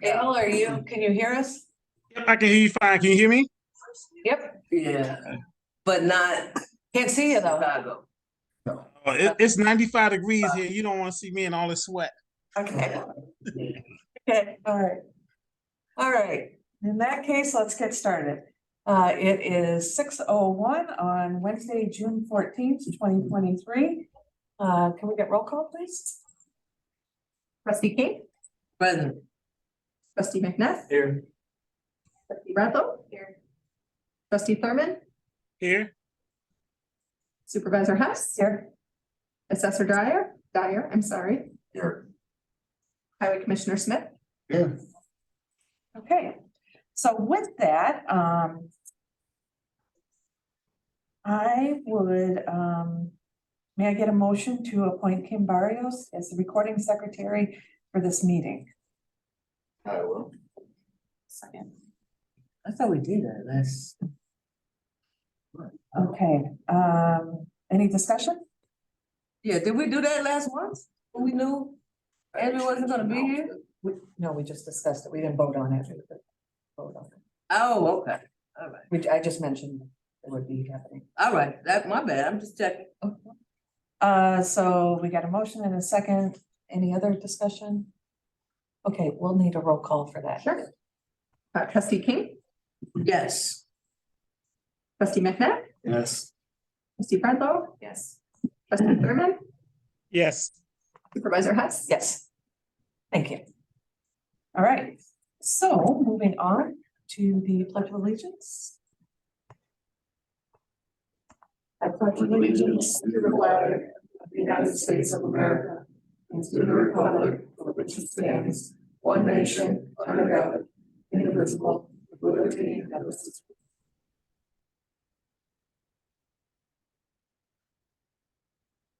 Dale, can you hear us? Yep, I can hear you fine. Can you hear me? Yep. Yeah, but not Can't see you though. Chicago. Oh, it's 95 degrees here. You don't want to see me in all this sweat. Okay. Okay, all right. All right, in that case, let's get started. It is 6:01 on Wednesday, June 14th, 2023. Can we get roll call, please? Trustee King, Present. trustee McNabb, Here. trustee Bradlow. Here. Trustee Thurman, Here? supervisor Hess, Here. assessor Dyer, I'm sorry, Here. highway commissioner Smith. Here. Okay, so with that, I would, may I get a motion to appoint Kim Barrios as the recording secretary for this meeting? I will. Second. I thought we did that last. Okay, any discussion? Yeah, did we do that last month? When we knew Andrew wasn't gonna be here? No, we just discussed it. We didn't vote on it. Vote on it. Oh, okay. All right. Which I just mentioned it would be happening. All right, that's my bad. I'm just checking. So we got a motion and a second. Any other discussion? Okay, we'll need a roll call for that. Sure. Trustee King, Yes. trustee McNabb, Yes. trustee Bradlow, Yes. trustee Thurman, Yes. supervisor Hess. Yes. Thank you. All right, so moving on to the Pledge of Allegiance. I pledge allegiance to the flag of the United States of America and to the republic for which it stands, one nation, under God, indivisible, with liberty and justice.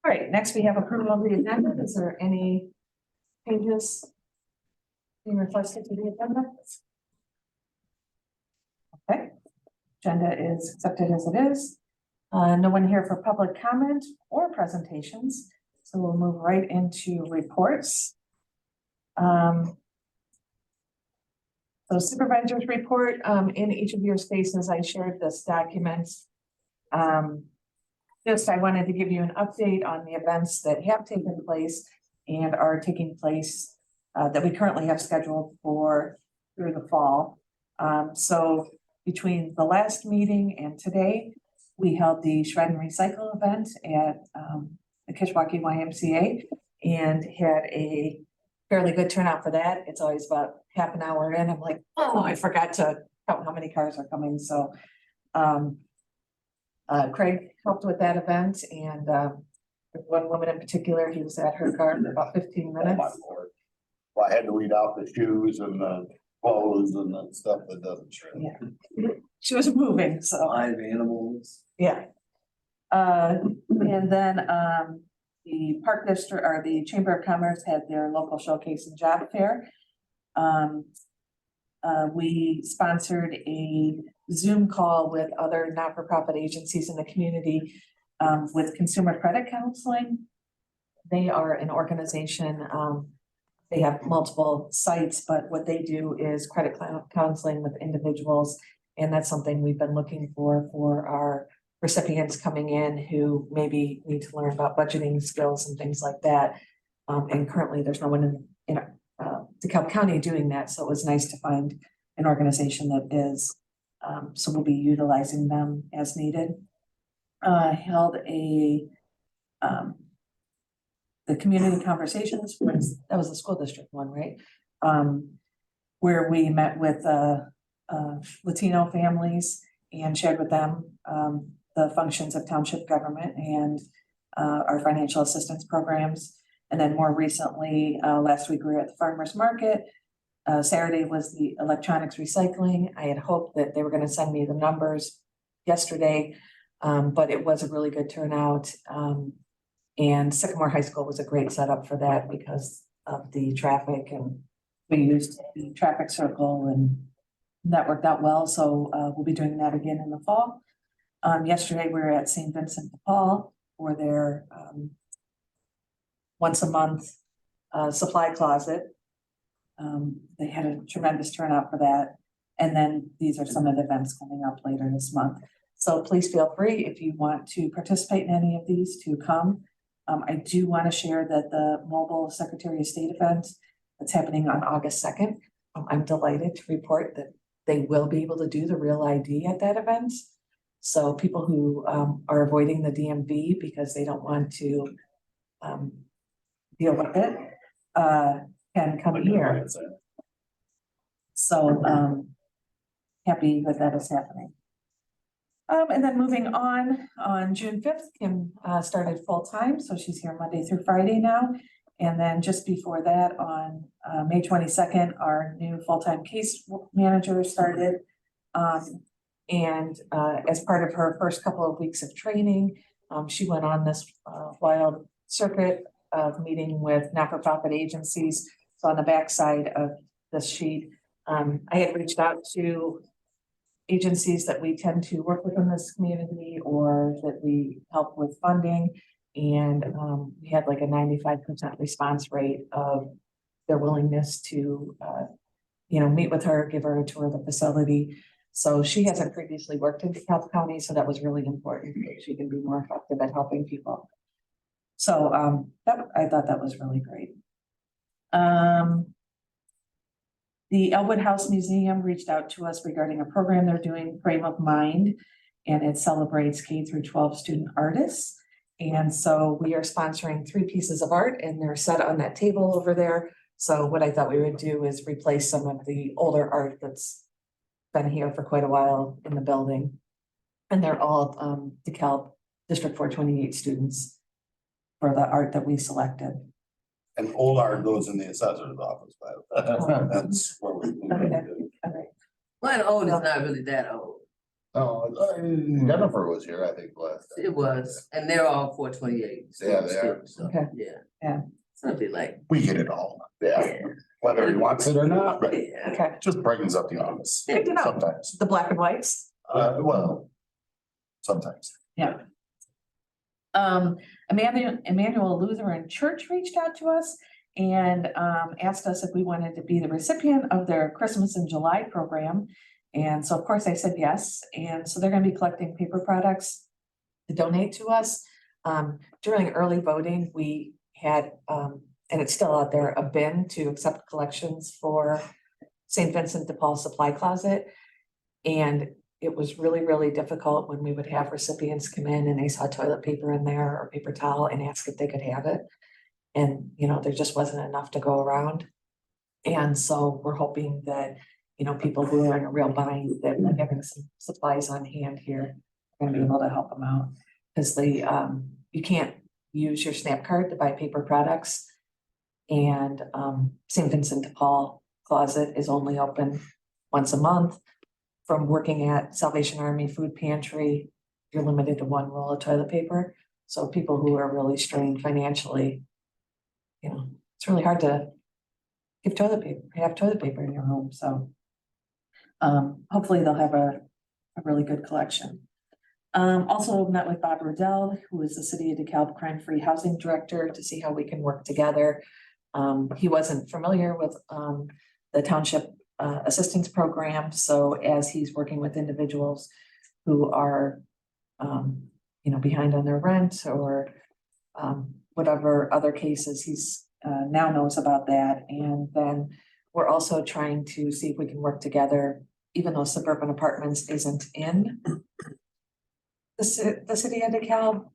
All right, next we have approval of the agenda. Is there any changes being requested to the agenda? Okay, agenda is accepted as it is. No one here for public comment or presentations, so we'll move right into reports. So supervisor's report, in each of your spaces, I shared this document. Just I wanted to give you an update on the events that have taken place and are taking place that we currently have scheduled for through the fall. So between the last meeting and today, we held the Shred and Recycle event at the Kishwaukee YMCA and had a fairly good turnout for that. It's always about half an hour in. I'm like, oh, I forgot to count how many cars are coming. So Craig helped with that event, and one woman in particular, he was at her car for about 15 minutes. Oh, my Lord. Well, I had to weed out the shoes and the clothes and the stuff that doesn't shred. Yeah, she was moving, so. Live animals. Yeah. And then the Park District or the Chamber of Commerce had their local showcase and job fair. We sponsored a Zoom call with other not-for-profit agencies in the community with consumer credit counseling. They are an organization. They have multiple sites, but what they do is credit counseling with individuals. And that's something we've been looking for our recipients coming in who maybe need to learn about budgeting skills and things like that. And currently there's no one in DeKalb County doing that. So it was nice to find an organization that is, so we'll be utilizing them as needed. Held a, the community conversations, that was the school district one, right? Where we met with Latino families and shared with them the functions of township government and our financial assistance programs. And then more recently, last week we were at the farmers market. Saturday was the electronics recycling. I had hoped that they were going to send me the numbers yesterday, but it was a really good turnout. And Sycamore High School was a great setup for that because of the traffic, and we used the traffic circle and that worked out well. So we'll be doing that again in the fall. Yesterday we were at St. Vincent de Paul for their once a month supply closet. They had a tremendous turnout for that. And then these are some of the events coming up later this month. So please feel free if you want to participate in any of these to come. I do want to share that the mobile Secretary of State event that's happening on August 2nd. I'm delighted to report that they will be able to do the real ID at that event. So people who are avoiding the DMV because they don't want to deal with it can come here. So happy that that is happening. And then moving on June 5th, Kim started full-time, so she's here Monday through Friday now. And then just before that, on May 22nd, our new full-time case manager started. And as part of her first couple of weeks of training, she went on this wild circuit of meeting with not-for-profit agencies. So on the backside of this sheet, I had reached out to agencies that we tend to work with in this community or that we help with funding. And we had like a 95% response rate of their willingness to, meet with her, give her a tour of the facility. So she hasn't previously worked in DeKalb County, so that was really important. She can be more effective at helping people. So I thought that was really great. The Elwood House Museum reached out to us regarding a program they're doing, Frame of Mind, and it celebrates K-12 student artists. And so we are sponsoring 3 pieces of art and they're set on that table over there. So what I thought we would do is replace some of the older art that's been here for quite a while in the building. And they're all DeKalb District 428 students for the art that we selected. And old art goes in the assessor's office, by the way. That's where we. Okay. Mine old is not really that old. Oh, Jennifer was here, I think, last. It was, and they're all 428. Yeah, they are. So, Okay. Yeah. Something like. We get it all, yeah, whether he wants it or not, but Yeah. Okay. just brightens up the office Good to know. sometimes. The black and whites. Well, sometimes. Yeah. Emmanuel Lutheran Church reached out to us and asked us if we wanted to be the recipient of their Christmas in July program. And so of course I said yes. And so they're going to be collecting paper products to donate to us. During early voting, we had, and it's still out there, a bin to accept collections for St. Vincent de Paul Supply Closet. And it was really, really difficult when we would have recipients come in and they saw toilet paper in there or paper towel and ask if they could have it. And, there just wasn't enough to go around. And so we're hoping that, people who are in a real bind, that like having some supplies on hand here are going to be able to help them out. Because you can't use your SNAP card to buy paper products. And St. Vincent de Paul Closet is only open once a month. From working at Salvation Army Food Pantry, you're limited to 1 roll of toilet paper. So people who are really strained financially, it's really hard to have toilet paper in your home. So hopefully they'll have a really good collection. Also met with Bob Riddell, who is the City of DeKalb Crime-Free Housing Director, to see how we can work together. He wasn't familiar with the township assistance program. So as he's working with individuals who are, behind on their rent or whatever other cases, he's now knows about that. And then we're also trying to see if we can work together, even though Suburban Apartments isn't in the city of DeKalb.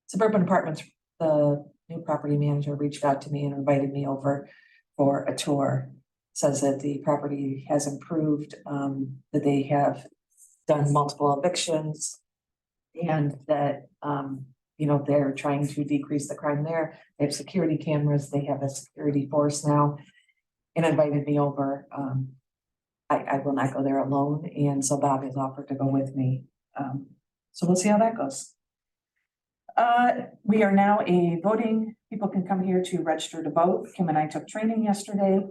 Suburban Apartments, the new property manager reached out to me and invited me over for a tour. Says that the property has improved, that they have done multiple evictions, and that they're trying to decrease the crime there. They have security cameras, they have a security force now, and invited me over. I will not go there alone, and so Bob has offered to go with me. So we'll see how that goes. We are now a voting, people can come here to register to vote. Kim and I took training yesterday.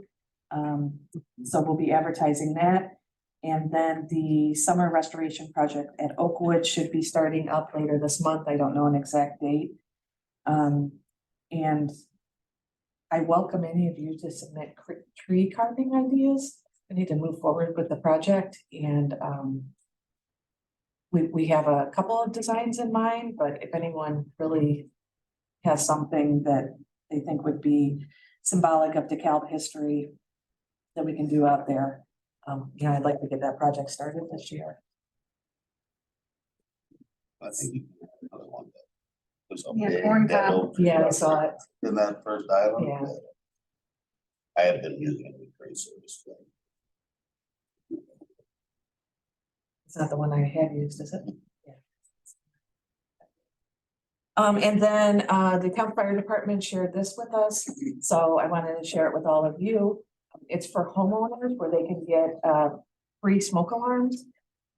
So we'll be advertising that. And then the summer restoration project at Oakwood should be starting up later this month. I don't know an exact date. And I welcome any of you to submit tree carving ideas. I need to move forward with the project and, we have a couple of designs in mind, but if anyone really has something that they think would be symbolic of DeKalb history that we can do out there, I'd like to get that project started this year. I think you have another one that was a Yeah, big corn dead cob. oak tree Yeah, I up saw there it. in that first island. Yeah. I have been using it with tree service. It's not the one I had used, is it? Yeah. And then, the DeKalb Fire Department shared this with us, so I wanted to share it with all of you. It's for homeowners where they can get, free smoke alarms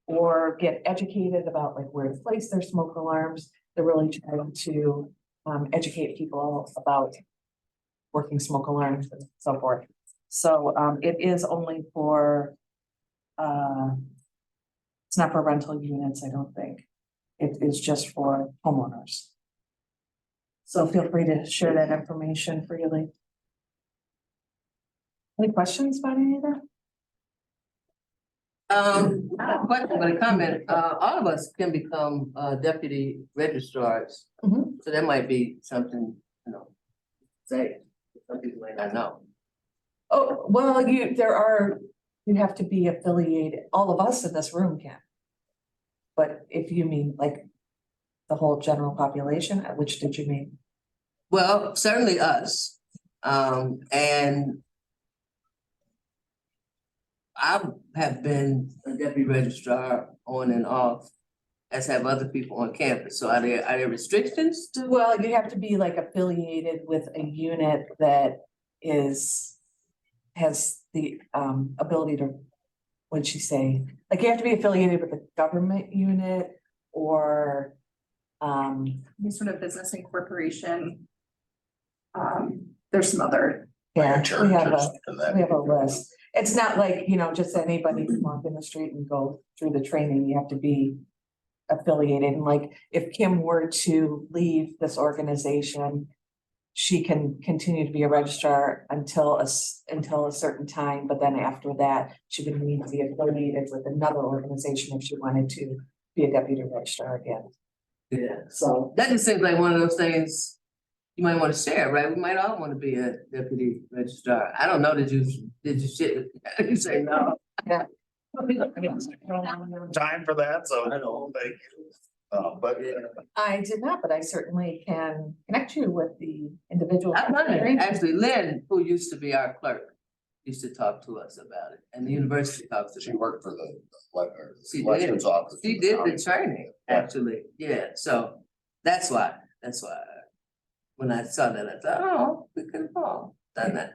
or get educated about like where to place their smoke alarms. They're really trying to, educate people about working smoke alarms and so forth. So, it is only for, it's not for rental units, I don't think. It is just for homeowners. So feel free to share that information freely. Any questions about any of that? I have a question, but a comment, all of us can become, deputy registrars. Mhm. So that might be something, say, some people may not know. Oh, well, you have to be affiliated, all of us in this room can. But if you mean like the whole general population, which did you mean? Well, certainly us, and I have been a deputy registrar on and off, as have other people on campus. So are there restrictions to? Well, you have to be like affiliated with a unit that has the ability to, what'd she say? Like you have to be affiliated with a government unit or Any sort of business incorporation. There's some other, yeah, Church we have or a, something that- we have a list. It's not like, just anybody can walk in the street and go through the training. You have to be affiliated. And like, if Kim were to leave this organization, she can continue to be a registrar until a certain time, but then after that, she would need to be affiliated with another organization if she wanted to be a deputy registrar again. Yeah, So, that just seems like one of those things you might want to share, right? We might all want to be a deputy registrar. I don't know, did you you say no? I don't have time for that, so I don't think. But I did not, but I certainly can connect you with the individual. I wonder, actually, Lynn, who used to be our clerk, used to talk to us about it, and the university talks she about it. worked for the She did. elections office. She did the training, actually, yeah, so that's why, when I saw that, I thought, oh, we could have all done that.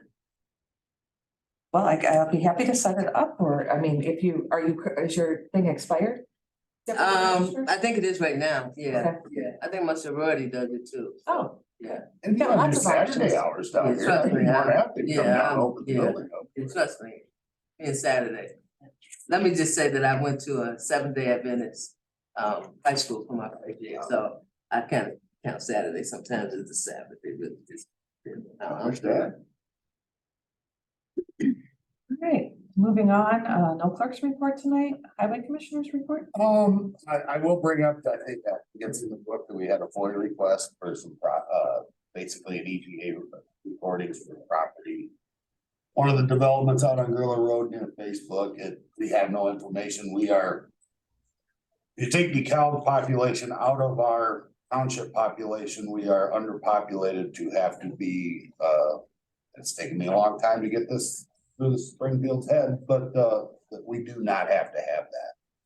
Well, I'll be happy to set it up, or, I mean, is your thing expired? I think it is right now, yeah, Okay. yeah, I think my sorority does it too. so, Oh. Yeah, And you Yeah, don't do lots of Saturday options. hours down Yeah, here. trust me, You don't have to come yeah, down, open the yeah. building up. and trust me, it's Saturday. Let me just say that I went to a 7-day Adventist, high school for my first year, so I kind of count Saturday sometimes as a Sabbath, it really just. I understand. All right, moving on, no clerk's report tonight, highway commissioner's report? I will bring up, I think that gets in the book that we had a FOIA request for some, basically an EGA recordings for property. One of the developments out on Gorilla Road near Facebook, we have no information, you take DeKalb population out of our township population, we are underpopulated to have to be, it's taken me a long time to get this through the Springfield's head, but we do not have to have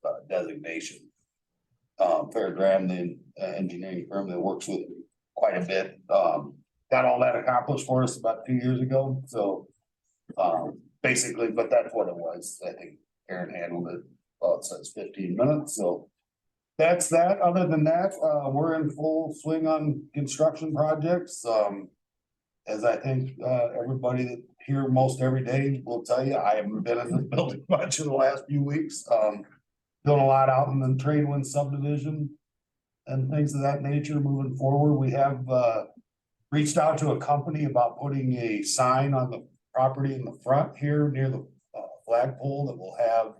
that designation. Fairground, the engineering firm that works with quite a bit, got all that accomplished for us about 2 years ago, so basically, but that's what it was. I think Aaron handled it, it says 15 minutes, so that's that. Other than that, we're in full swing on construction projects. As I think everybody that here most every day will tell you, I haven't been in this building much in the last few weeks. Doing a lot out in the Tradewind subdivision and things of that nature moving forward. We have reached out to a company about putting a sign on the property in the front here near the flagpole that will have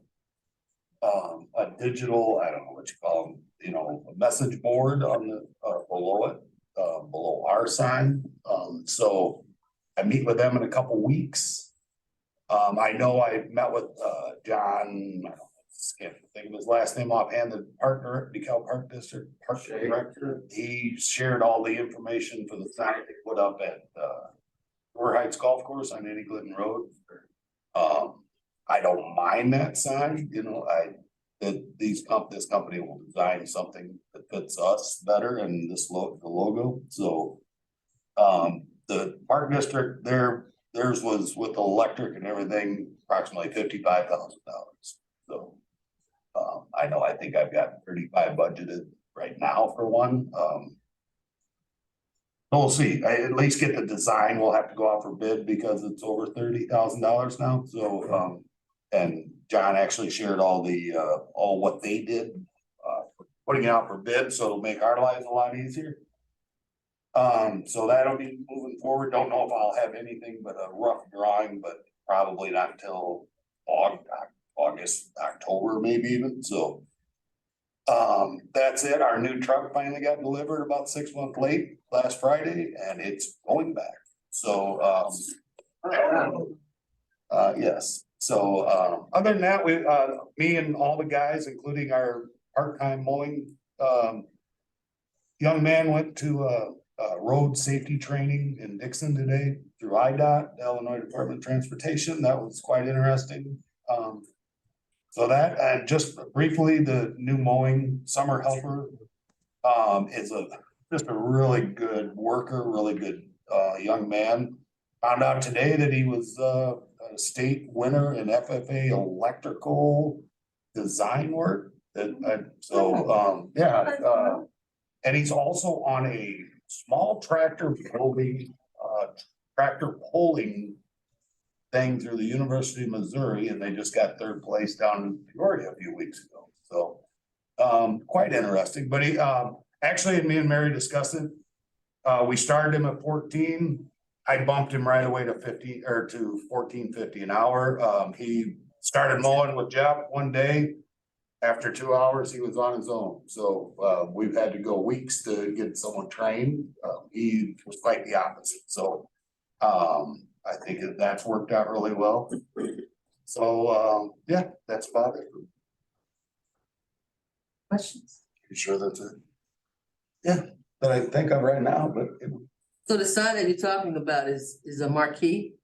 a digital, I don't know what you call them, you know, a message board on the below it, below our sign. So I meet with them in a couple weeks. I know I met with John, I can't think of his last name offhand, the partner at DeKalb Park District, Park Director. He shared all the information for the sign they put up at Door Heights Golf Course on Eddie Glidden Road. I don't mind that sign, you know, this company will design something that fits us better and the logo. So the Park District, theirs was with electric and everything, approximately $55,000. So I think I've got 35 budgeted right now for one. We'll see. I at least get the design. We'll have to go out for bid because it's over $30,000 now. So and John actually shared all what they did, putting it out for bid, so it'll make our lives a lot easier. So that'll be moving forward. Don't know if I'll have anything but a rough drawing, but probably not until August, October, maybe even. So that's it. Our new truck finally got delivered about 6 months late last Friday, and it's going back. So yes. So other than that, me and all the guys, including our part-time mowing young man, went to road safety training in Dixon today through IDOT, the Illinois Department of Transportation. That was quite interesting. So that, and just briefly, the new mowing summer helper is just a really good worker, really good young man. Found out today that he was a state winner in FFA electrical design work. And he's also on a small tractor pulling thing through the University of Missouri, and they just got 3rd place down in Peoria a few weeks ago. So quite interesting. But he actually, me and Mary discussed it. We started him at 14. I bumped him right away to 15 or to 14.50 an hour. He started mowing with Jeff one day. After 2 hours, he was on his own. So we've had to go weeks to get someone trained. He was quite the opposite. So I think that's worked out really well. So yeah, that's about it. Questions? You sure that's it? Yeah, that I think of right now, but So the sign that you're talking about is a marquee?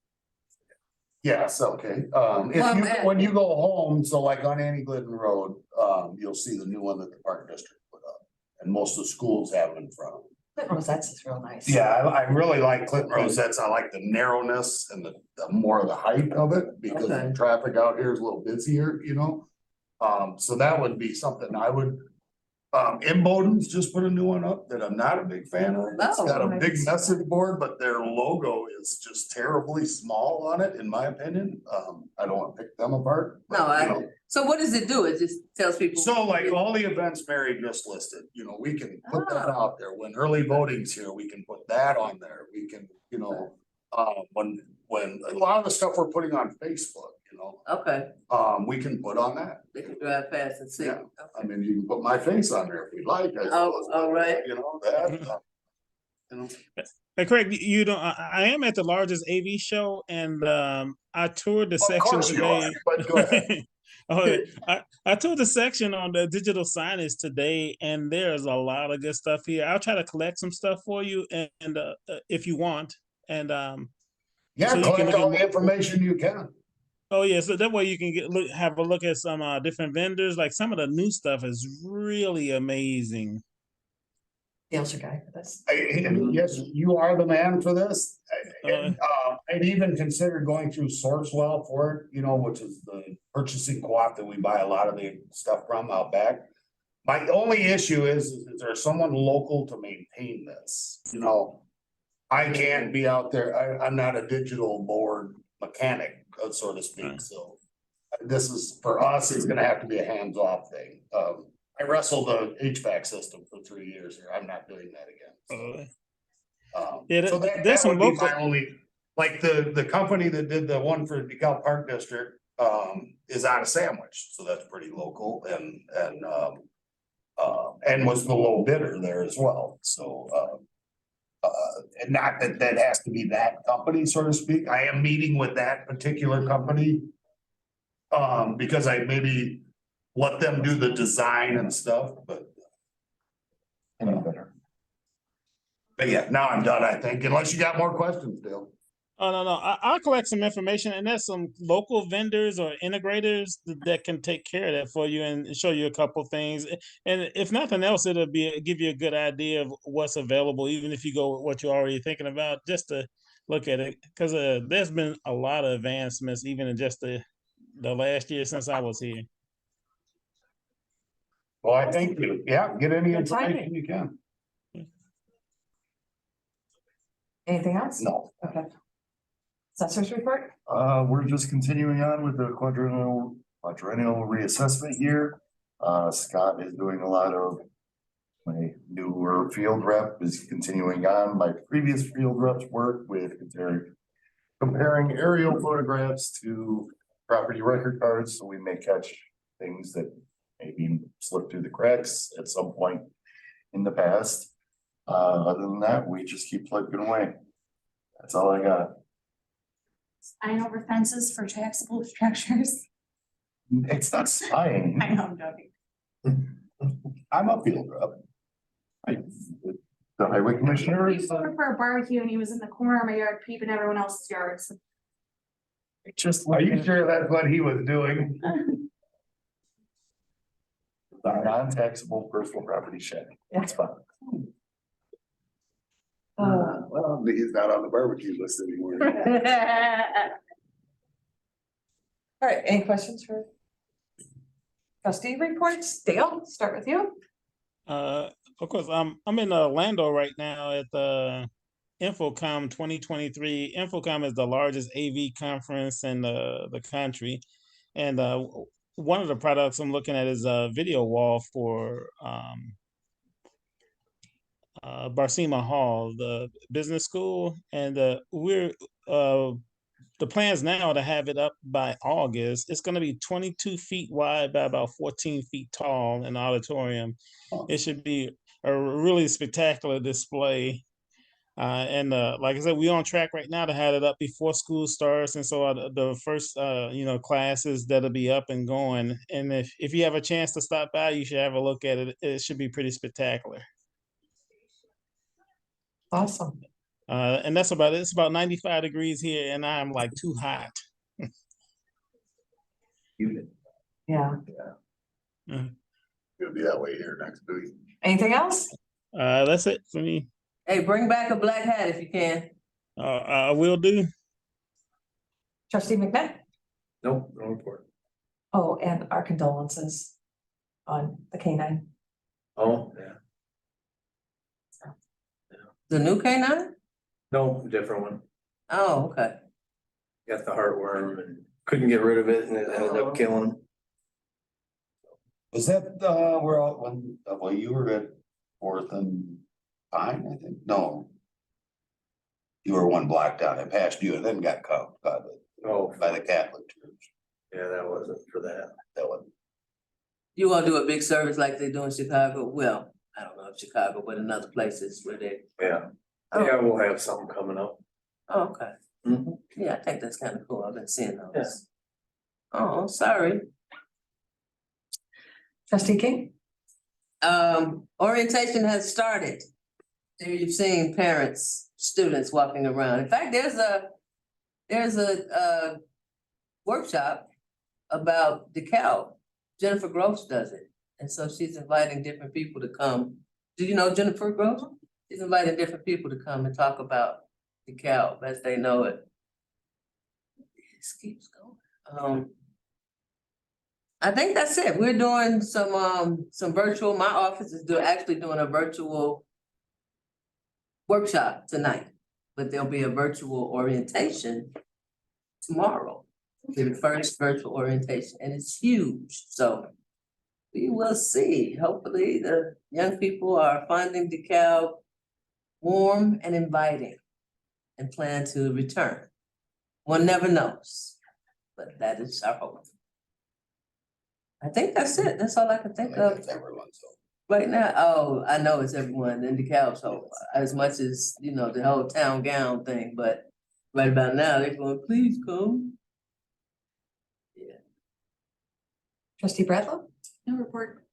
yes, okay. When you go home, so like on Annie Glidden Road, you'll see the new one that the Park District put up. And most of the schools have them in front of them. Clinton Rosettes is real nice. Yeah, I really like Clinton Rosettes. I like the narrowness and the more of the height of it because the traffic out here is a little busier, you know? So that would be something I would. Imboden's just put a new one up that I'm not a big fan of. It's got a big message board, but their logo is just terribly small on it, in my opinion. I don't want to pick them apart. But, so what does it do? It just tells people. So like all the events Mary just listed, you know, we can put that out there. When early voting's here, we can put that on there. We can, you know, when a lot of the stuff we're putting on Facebook, you know. Okay. We can put on that. They can drive past and see. Yeah. I mean, you can put my face on there if you'd like. All right. You know, that. You know. Hey Craig, you know, I am at the largest AV show, and I toured the section today. But go ahead. I toured the section on the digital signage today, and there's a lot of good stuff here. I'll try to collect some stuff for you, and if you want, and yeah, so collect all the information you can. Oh yeah, so that way you can have a look at some different vendors. Like some of the new stuff is really amazing. Sales guy for this. Yes, you are the man for this. I'd even considered going through Sourcewell for it, you know, which is the purchasing co-op that we buy a lot of the stuff from out back. My only issue is there someone local to maintain this? You know, I can't be out there. I'm not a digital board mechanic, so to speak. So this is for us, it's gonna have to be a hands-off thing. I wrestled the HVAC system for 3 years here. I'm not doing that again. So. Yeah, So there's that some would be local. my only, like the company that did the one for DeKalb Park District, is out of Sandwich, so that's pretty local and was the low bidder there as well, so, and not that that has to be that company, so to speak. I am meeting with that particular company. Because I maybe let them do the design and stuff, but. But yeah, now I'm done, I think, unless you got more questions, Dale. Oh, no. I'll collect some information, and there's some local vendors or integrators that can take care of that for you and show you a couple things. And if nothing else, it'll give you a good idea of what's available, even if you go with what you're already thinking about, just to look at it. Because there's been a lot of advancements, even in just the last year since I was here. Well, I thank you. Yeah, get any Good timing. information you can. Anything else? No. Okay. Assessor's report? We're just continuing on with the quadrennial reassessment year. Scott is doing a lot of my newer field rep is continuing on my previous field reps work with comparing aerial photographs to property record cards, so we may catch things that maybe slip through the cracks at some point in the past. Other than that, we just keep plugging away. That's all I got. Sign over fences for taxable structures. It's not spying. I know, I'm joking. I'm a field rep. The highway commissioner We is, went for a barbecue and he was in the corner of my yard peeping everyone else's yards. just. Are you sure that's what he was doing? Non-taxable personal property shed. That's fine. Well, he's not on the barbecue list anymore. All right, any questions for trustee reports? Dale, start with you. Of course, I'm in Orlando right now at the Infocom 2023. Infocom is the largest AV conference in the country, and one of the products I'm looking at is a video wall for Barcema Hall, the business school, and we're the plans now to have it up by August. It's going to be 22 feet wide by about 14 feet tall in the auditorium. It should be a really spectacular display. And like I said, we're on track right now to have it up before school starts. And so the first, classes that'll be up and going. And if you have a chance to stop by, you should have a look at it. It should be pretty spectacular. Awesome. And that's about it. It's about 95 degrees here, and I'm like too hot. Yeah. It'll be that way here next week. Anything else? That's it for me. Hey, bring back a black hat if you can. I will do. Trustee McNabb? Nope, no report. Oh, and our condolences on the canine. Oh, yeah. The new canine? No, different one. Oh, okay. Got the heartworm and couldn't get rid of it and it ended up killing him. Was that, well, you were at Fourth and Pine, I think? No. You were one block down. It passed you and then got caught Oh, by the Catholic Church. yeah, that wasn't for that. That one. You wanna do a big service like they do in Chicago? Well, I don't know if Chicago, but in other places where they. Yeah. Oh. Yeah, we'll have something coming up. Oh, okay. Mhm. Yeah, I think that's kind of cool. I've been seeing those. Oh, sorry. Trustee King? Orientation has started. There you've seen parents, students walking around. In fact, there's a workshop about DeKalb. Jennifer Gross does it. And so she's inviting different people to come. Do you know Jennifer Gross? She's inviting different people to come and talk about DeKalb as they know it. This keeps going. I think that's it. We're doing some virtual, my office is actually doing a virtual workshop tonight, but there'll be a virtual orientation tomorrow. The first virtual orientation, and it's huge, so we will see. Hopefully the young people are finding DeKalb warm and inviting and plan to return. One never knows, but that is our hope. I think that's it. That's all I can think of That's everyone's hope. right now. Oh, I know it's everyone in DeKalb's hope, as much as, you know, the whole town gown thing, but right about now, they're going, please come. Trustee Bradlow? No report.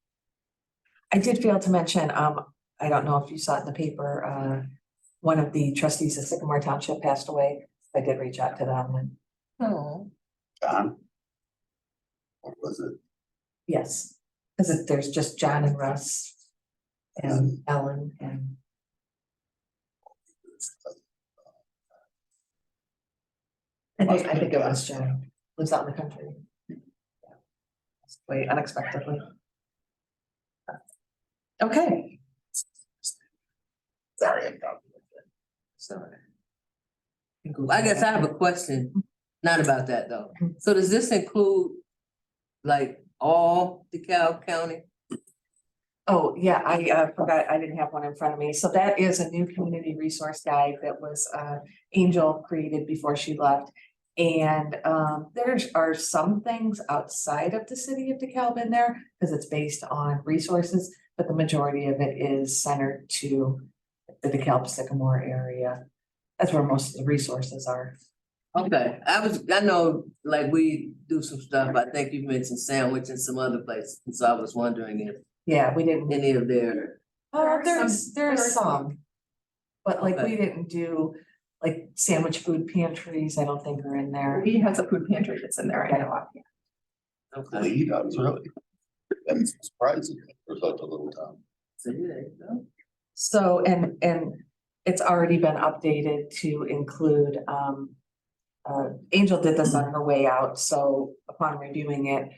I did fail to mention, I don't know if you saw it in the paper, one of the trustees of Sycamore Township passed away. I did reach out to them and, Oh, John? What was it? yes, because there's just John and Russ and Ellen and I think it was John, lives out in the country. Yeah. Way unexpectedly. Okay, Sorry, I'm talking. sorry. I guess I have a question, not about that though. So does this include like all DeKalb County? oh, yeah, I forgot, I didn't have one in front of me. So that is a new community resource guide that was Angel created before she left. And there are some things outside of the city of DeKalb in there because it's based on resources, but the majority of it is centered to the DeKalb Sycamore area. That's where most of the resources are. Okay, I know, like, we do some stuff, I think you mentioned Sandwich and some other places, so I was wondering if Yeah, we didn't. any of their, There's some. But like Okay. we didn't do like sandwich food pantries, I don't think are in there. We have a food pantry that's in there, I know of. okay, Lead, I was really. That's surprising for such a little town. so there you go. So, and it's already been updated to include, Angel did this on her way out, so upon reviewing it,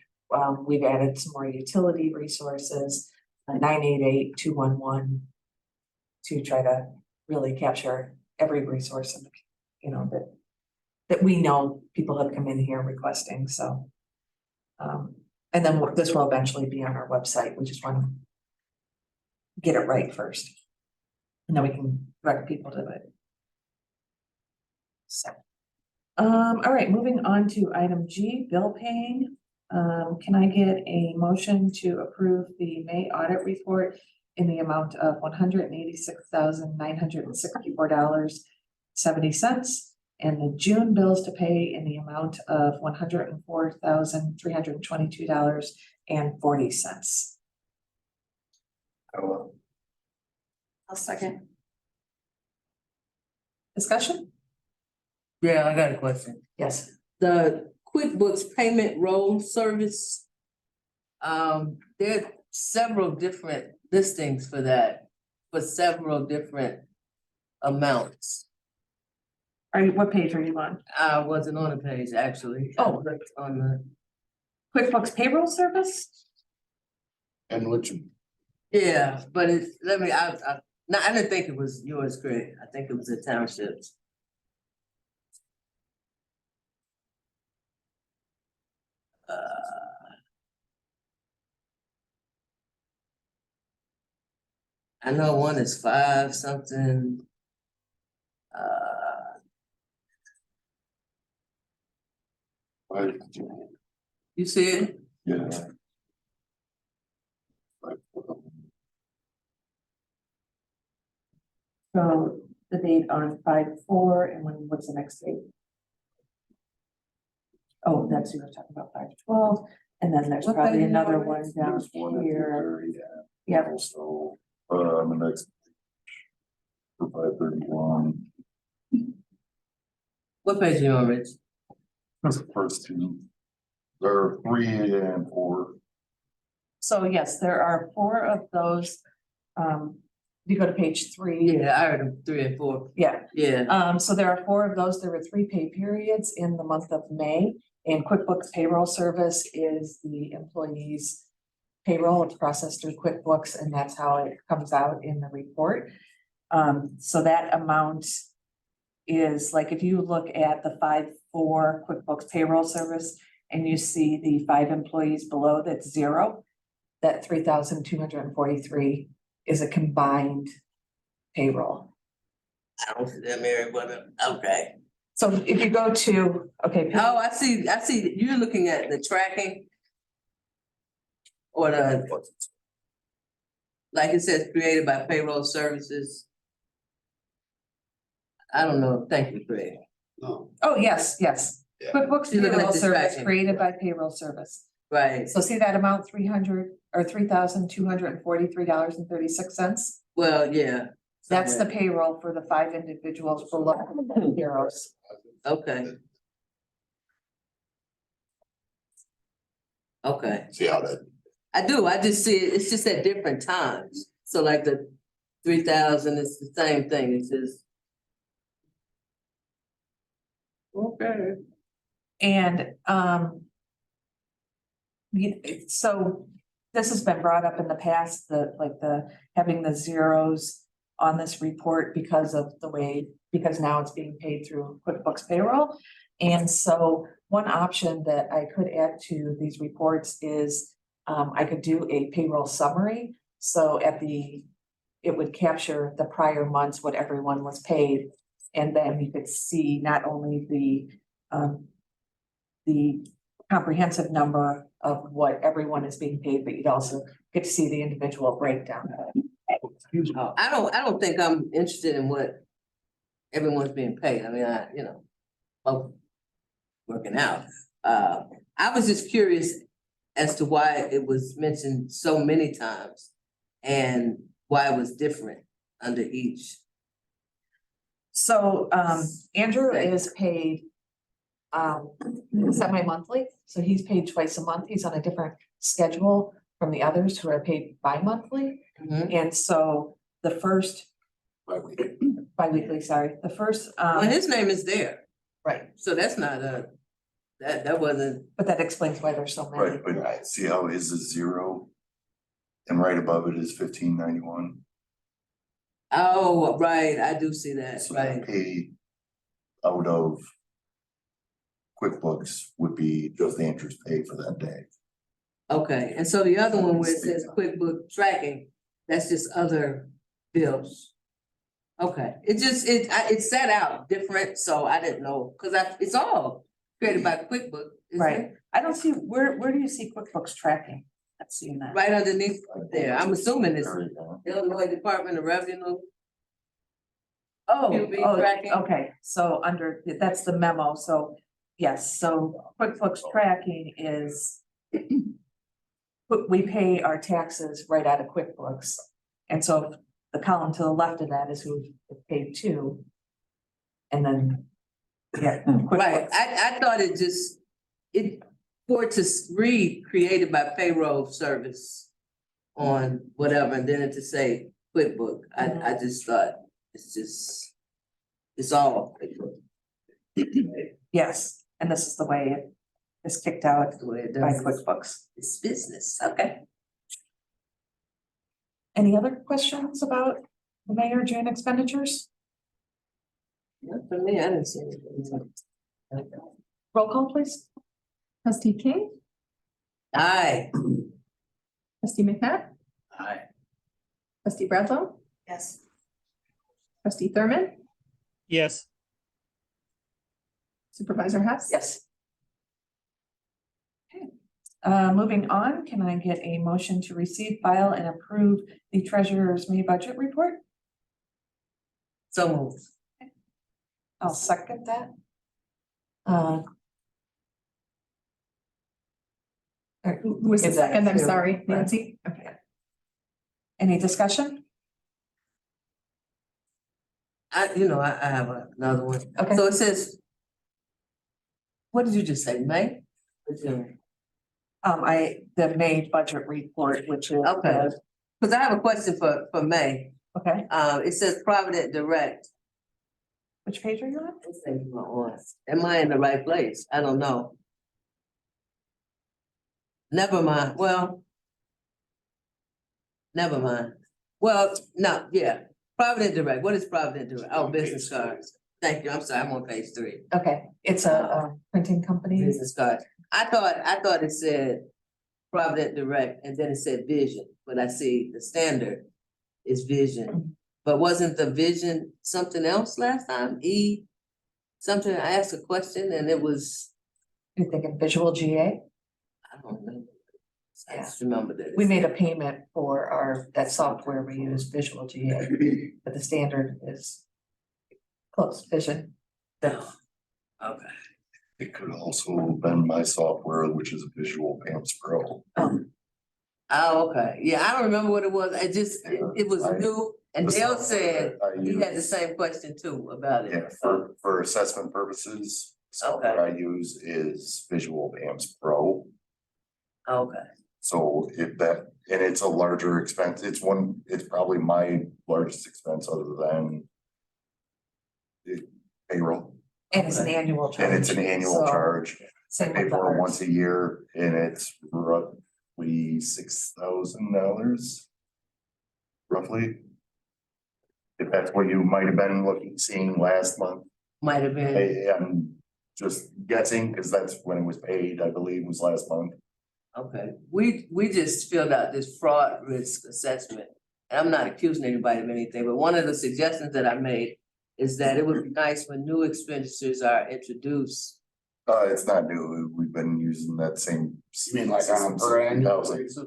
we've added some more utility resources, 988-211 to try to really capture every resource, you know, that we know people have come in here requesting, so. And then this will eventually be on our website, we just want to get it right first. And then we can direct people to it. So, all right, moving on to item G, bill paying. Can I get a motion to approve the May audit report in the amount of $186,964.70 and the June bills to pay in the amount of $104,322.40? Oh, I'll second. Discussion? Yeah, I got a question. Yes. The QuickBooks payment roll service. There are several different listings for that, for several different amounts. What page are you on? I wasn't on the page, actually. Oh. On the, QuickBooks payroll service? And which, yeah, but it's, I didn't think it was yours, Craig. I think it was the township's. I know one is 5 something. You see it? Yeah. So the date on 5/4 and what's the next date? Oh, that's, you were talking about 5/12, and then there's What probably page are you another on, one Rich? down There's one at the here. very end. Yeah, Also, the next. For 531, What page are you on, Rich? that's the first two. There are 3 and 4. so yes, there are 4 of those. You go to page 3. Yeah, I heard them 3 and 4. Yeah, Yeah, so there are 4 of those. There were 3 pay periods in the month of May. And QuickBooks payroll service is the employee's payroll. It's processed through QuickBooks, and that's how it comes out in the report. So that amount is like, if you look at the 5/4 QuickBooks payroll service and you see the 5 employees below, that's 0. That 3,243 is a combined payroll. I don't see that, Mary, but, okay. So if you go to, okay, Oh, I see, you're looking at the tracking. Or the, like it says, created by payroll services. I don't know, thank you, Craig. No. oh, yes, yes. Yeah. QuickBooks You're looking at payroll the service tracking. created by payroll service. Right, So see that amount, $3,243.36? well, yeah. That's the payroll for the 5 individuals below zeros. Okay. Okay, See how that, I do, I just see it, it's just at different times, so like the 3,000 is the same thing, it's just. Okay. And, so this has been brought up in the past, having the zeros on this report because of the way, because now it's being paid through QuickBooks payroll. And so one option that I could add to these reports is, I could do a payroll summary. So it would capture the prior months, what everyone was paid. And then you could see not only the comprehensive number of what everyone is being paid, but you'd also get to see the individual breakdown. I don't think I'm interested in what everyone's being paid, I mean, working out. I was just curious as to why it was mentioned so many times and why it was different under each. So, Andrew is paid semi-monthly, so he's paid twice a month. He's on a different schedule from the others who are paid bi-monthly. Mhm. And so the first bi-weekly, sorry, the first, Well, his name is there, right, so that's not that wasn't, but that explains why there's so many. right, but see how his is 0? And right above it is 1591. oh, right, I do see that, So right. that pay out of QuickBooks would be just the interest paid for that day. Okay, and so the other one where it says QuickBook tracking, that's just other bills. Okay, it set out different, so I didn't know, cause it's all created by QuickBook, isn't Right. it? I don't see, where do you see QuickBooks tracking? Let's see that. Right underneath there, I'm assuming it's There you go. Illinois Department of Revenue. Oh, QB tracking. okay, so that's the memo, so, yes, so QuickBooks tracking is. We pay our taxes right out of QuickBooks, and so the column to the left of that is who we paid to. And then, yeah. Right, QuickBooks. I thought for it to read created by payroll service on whatever, and then it to say QuickBook, I just thought it's all QuickBook. Yes, and this is the way it is kicked out That's the way it by does. QuickBooks. It's business, okay. Any other questions about the mayor June expenditures? Not for me, I didn't see anything. Roll call, please. Trustee King, Aye. trustee McNabb, Aye. trustee Bradlow, Yes. trustee Thurman, Yes. supervisor Hess. Yes. Okay. Moving on, can I get a motion to receive, file, and approve the treasurer's May budget report? So moved. I'll second that. Who was the Is that second? I'm two? sorry, Right. Nancy. Okay. Any discussion? I have another one. Okay. So it says, what did you just say, May? Or June? The May budget report, which is. Okay. Cause I have a question for May. Okay, It says Provident Direct. which page are you on? What page am I on? Am I in the right place? I don't know. Never mind, well. Never mind. Well, no, yeah, Provident Direct, what is Provident Direct? Oh, business cards. Thank you, I'm sorry, I'm on page 3. Okay, it's a printing company. Business cards. I thought it said Provident Direct and then it said Vision, but I see the standard is Vision. But wasn't the vision something else last time? Something, I asked a question and it was, You thinking visual GA? I don't know. I Yeah. just remember that. We made a payment for that software we use, visual GA, but the standard is close vision. No. Okay. It could also have been my software, which is Visual Pamps Pro. Oh, okay. Yeah, I don't remember what it was. It was new. And The Dale software said that I he had the use- same question too about it. Yeah, for assessment purposes, software I use is Visual Pamps Pro. Okay, So and it's a larger expense, it's probably my largest expense other than payroll, And it's an annual charge. and it's an annual So, charge. I Same pay with the for it ours. once a year and it's roughly $6,000. Roughly. If that's what you might have been seeing last month. might have been, I'm just guessing, because that's when it was paid, I believe was last month. okay. We just filled out this fraud risk assessment. And I'm not accusing anybody of anything, but one of the suggestions that I made is that it would be nice when new expenditures are introduced. It's not new, we've been using that same. You mean like on a per annual 60,000. basis?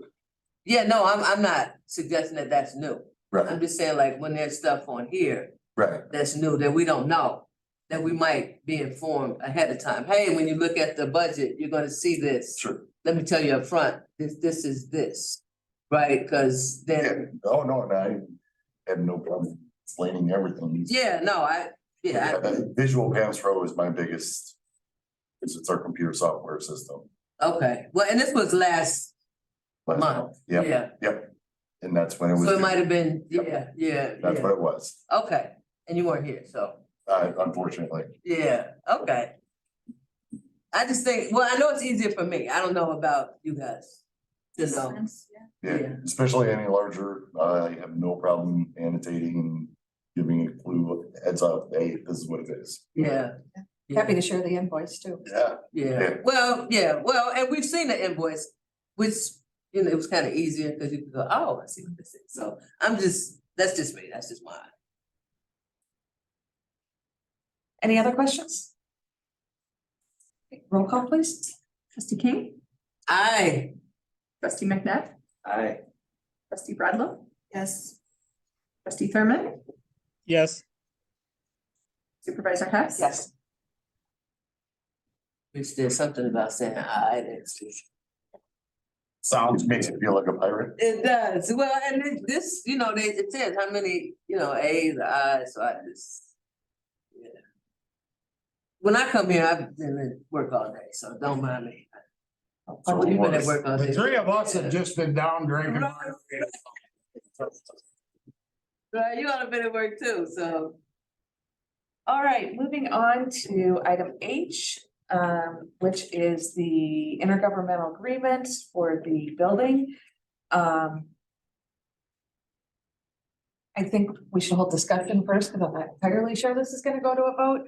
Yeah, no, I'm not suggesting that that's new. Right, I'm just saying like when there's stuff on here right, that's new that we don't know, that we might be informed ahead of time. Hey, when you look at the budget, you're gonna see this. sure. Let me tell you up front, this is this, right? Cause Yeah, then, oh, no, and I have no problem explaining everything. yeah, no, Yeah, Visual Pamps Pro is my biggest, because it's our computer software system. okay. Well, and this was last month, Yep, yeah. and that's when it was. So it might have been, yeah, That's what it was, Okay, and you weren't here, so, unfortunately. yeah, okay. I just think, well, I know it's easier for me. I don't know about you guys. To know. Yeah, Yeah. especially any larger, I have no problem annotating and giving a clue, heads up, hey, this is what it is. Yeah. Happy to share the invoice too. Yeah. Yeah, well, and we've seen the invoice, which, it was kind of easier because you could go, oh, I see what this is. So that's just me, that's just mine. Any other questions? Roll call, please. Trustee King, Aye. trustee McNabb, Aye. trustee Bradlow. Yes. Trustee Thurman, Yes, supervisor Hess. Yes. Which there's something about saying aye, that's just. Sounds makes you feel like a pirate. It does, well, and this, it says how many, A's, I's, so I just. Yeah. When I come here, I've been at work all day, so don't mind me. So You've been at work all day. The three of us have Yeah. just been down drinking. Right, you all have been at work too, so. All right, moving on to item H, which is the intergovernmental agreement for the building. I think we should hold discussion first, because I'm not entirely sure this is gonna go to a vote.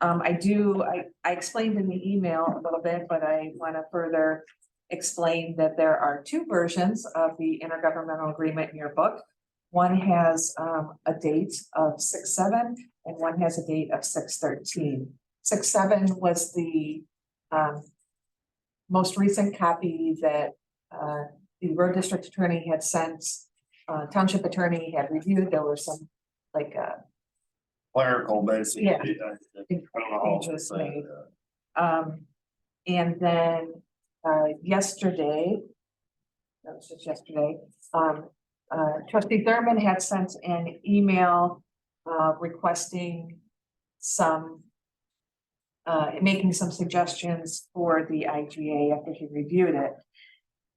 I explained in the email a little bit, but I want to further explain that there are two versions of the intergovernmental agreement in your book. One has a date of 6/7 and one has a date of 6/13. 6/7 was the most recent copy that the road district attorney had sent, township attorney had reviewed. There were some Clerical, basically. Yeah. I don't know how to Changes say made. it. And then yesterday, that was just yesterday, trustee Thurman had sent an email requesting some making some suggestions for the IGA after he reviewed it.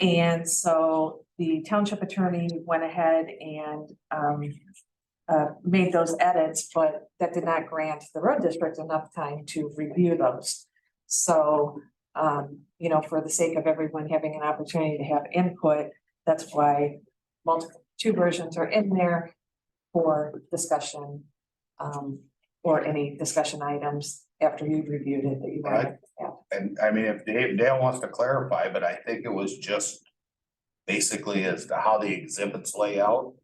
And so the township attorney went ahead and made those edits, but that did not grant the road district enough time to review those. So, for the sake of everyone having an opportunity to have input, that's why two versions are in there for discussion, or any discussion items after you reviewed it that you want to have. And I mean, if Dale wants to clarify, but I think it was just basically as to how the exhibits lay out.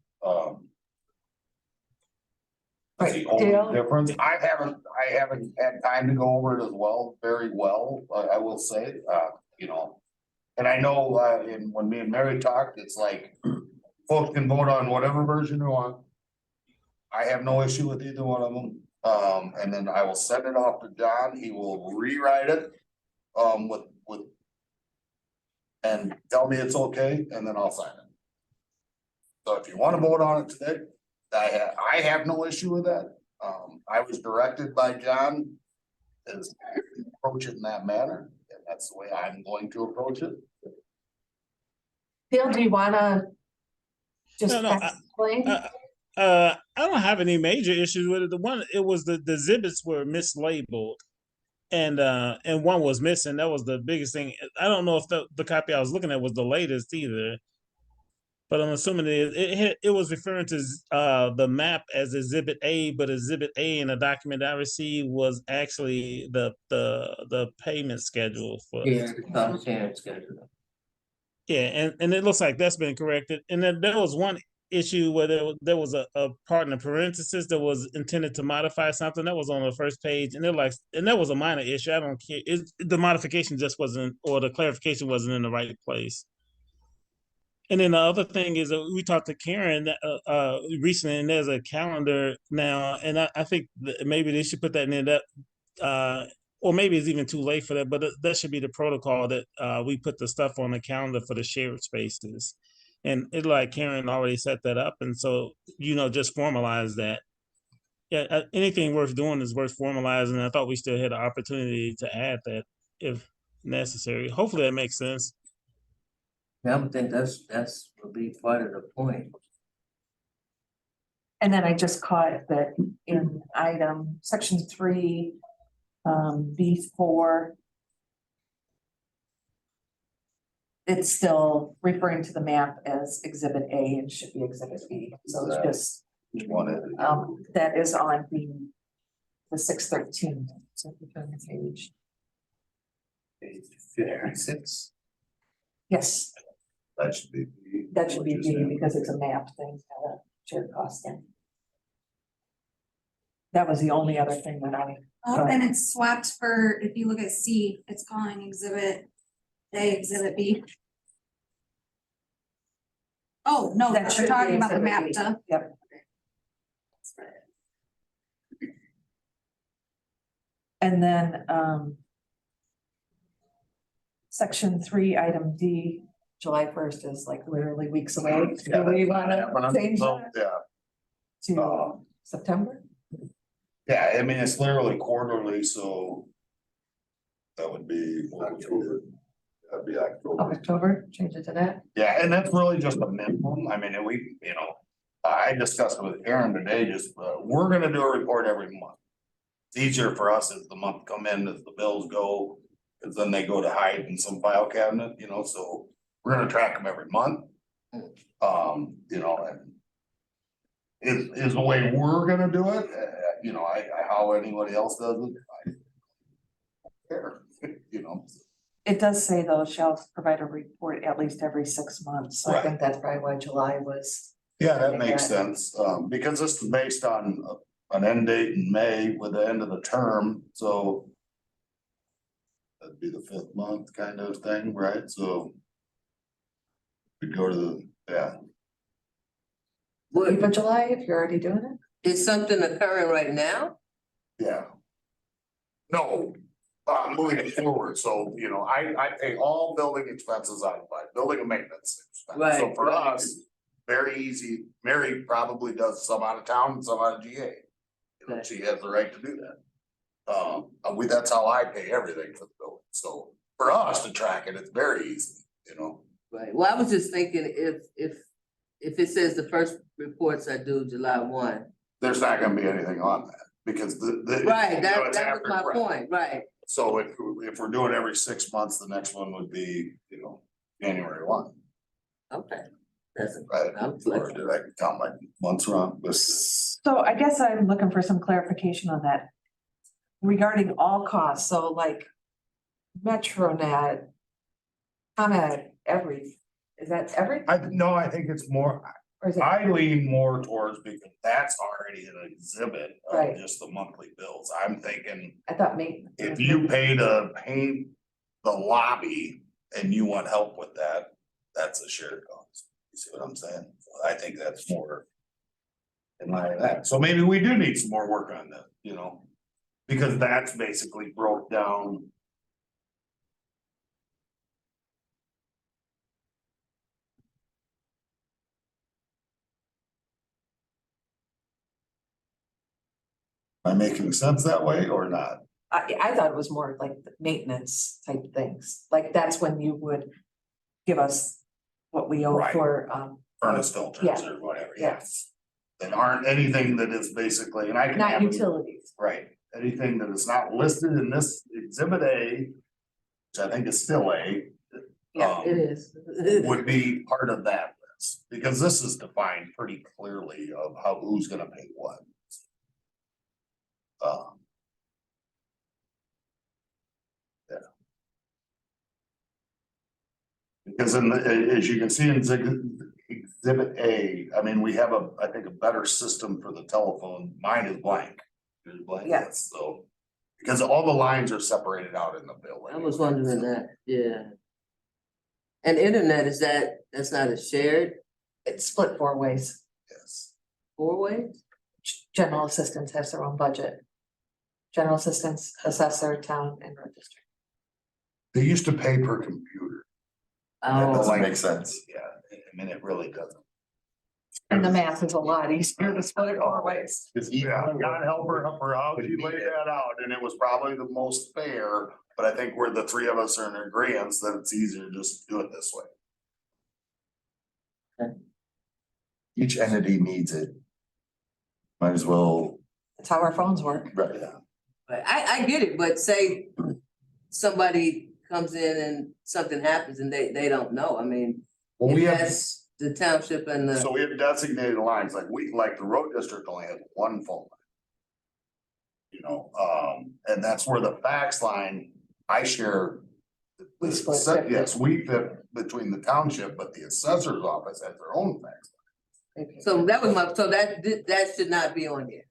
That's the Right, Dale? only difference. I haven't had time to go over it as well, very well, I will say, you know. And I know, when me and Mary talked, it's like, folks can vote on whatever version you want. I have no issue with either one of them, and then I will send it off to John, he will rewrite it, with. And tell me it's okay, and then I'll sign it. So if you wanna vote on it today, I have no issue with that. I was directed by John. Is approach it in that manner, and that's the way I'm going to approach it. Dale, do you wanna just No, no, explain? I don't have any major issues with it. It was the exhibits were mislabeled, and one was missing. That was the biggest thing. I don't know if the copy I was looking at was the latest either, but I'm assuming it was referring to the map as Exhibit A, but Exhibit A in the document I received was actually the payment schedule for. Yeah, the cost sharing schedule. Yeah, and it looks like that's been corrected. And then there was one issue where there was a part in the parenthesis that was intended to modify something that was on the first page, and that was a minor issue. I don't care. The modification just wasn't, or the clarification wasn't in the right place. And then the other thing is that we talked to Karen recently, and there's a calendar now, and I think that maybe they should put that in that. Or maybe it's even too late for that, but that should be the protocol that we put the stuff on the calendar for the shared spaces. And it like Karen already set that up. And so, just formalize that. Yeah, anything worth doing is worth formalizing. I thought we still had the opportunity to add that if necessary. Hopefully that makes sense. Yeah, I think that's would be part of the point. And then I just caught that in item section 3, B4. It's still referring to the map as Exhibit A and should be Exhibit B. So it's just, Which one is it? that is on the 613. So if you turn the page. Page 6. Yes, That should be. that should be B because it's a map thing, not a shared cost thing. That was the only other thing that I. Oh, and it's swapped for, if you look at C, it's calling Exhibit A, Exhibit B. Oh, no, That we're should be talking about the Exhibit B. MAPTA. Yep. And then, section 3, item D, July 1st is like literally weeks away. Do we wanna change that Yeah, to September? yeah, I mean, it's literally quarterly, so. That would be October. That'd be October. October, change it to that? Yeah, and that's really just a minimum. I mean, I discussed it with Aaron today, just, we're gonna do a report every month. It's easier for us as the month come in, as the bills go, cause then they go to hide in some file cabinet, so we're gonna track them every month. And is the way we're gonna do it, how anybody else does it, I don't care, It does say though, shall provide a report at least every 6 months. So I Right. think that's probably why July was. Yeah, that makes sense, because this is based on an end date in May with the end of the term, so. That'd be the 5th month kind of thing, right? So. We'd go to Leave of July if you're already doing it? Is something occurring right now? yeah. No, moving it forward, so, I pay all building expenses out of my building and maintenance. expense. So Right, for right. us, very easy, Mary probably does some out of town and some out of GA. Right. She has the right to do that. That's how I pay everything for the building, so for us to track it, it's very easy, Right, well, I was just thinking if it says the first reports are due July 1. There's not gonna be anything on that, because the. Right, it's that was after my credit. point, right, So if we're doing every 6 months, the next one would be, January 1. okay. That's, Right, I'm or flexible. did I count my months wrong? So I guess I'm looking for some clarification on that. Regarding all costs, so like MetroNet, ComEd, is that every? I think it's more, Or is it, I lean more towards because that's already an exhibit Right. of just the monthly bills. I'm thinking I thought maybe. if you pay to paint the lobby and you want help with that, that's a shared cost. You see what I'm saying? I think that's more in line with that. So maybe we do need some more work on that, you know? Because that's basically broke down. Am I making sense that way or not? I thought it was more like the maintenance type things, like that's when you would give us what we owe Right. for, Furnace filters Yeah. or whatever, yes, that aren't anything that is basically, and I can not have it- utilities. right, anything that is not listed in this exhibit A, which I think is still A, Yeah, It is. would be part of that list, because this is defined pretty clearly of how, who's gonna pay what. Yeah. Because in the, as you can see in exhibit A, I mean, we have I think a better system for the telephone, mine is blank. Yours is blank, Yeah. yes, so, because all the lines are separated out in the bill. I was wondering that, yeah. And internet, that's not a shared It's split 4 ways. Yes. 4-way? General assistance has their own budget. General assistance, assessor, town and road district. They used to pay per computer. That Oh, doesn't make sense. Yeah, I mean, it really doesn't. And the math is a lot easier to split it 4 ways. Yeah, God help her for how she laid that out, and it was probably the most fair, but I think we're the three of us are in agreement that it's easier to just do it this way. Each entity needs it. Might as well, That's how our phones work. right, Yeah. but I get it, but say somebody comes in and something happens and they don't know, I mean, Well, we if have, that's the township and the. so we have designated lines, like the road district only has one phone line. You know, and that's where the fax line, I share. We split 50. Yes, we fit between the township, but the assessor's office has their own fax. So that was that should not be on here.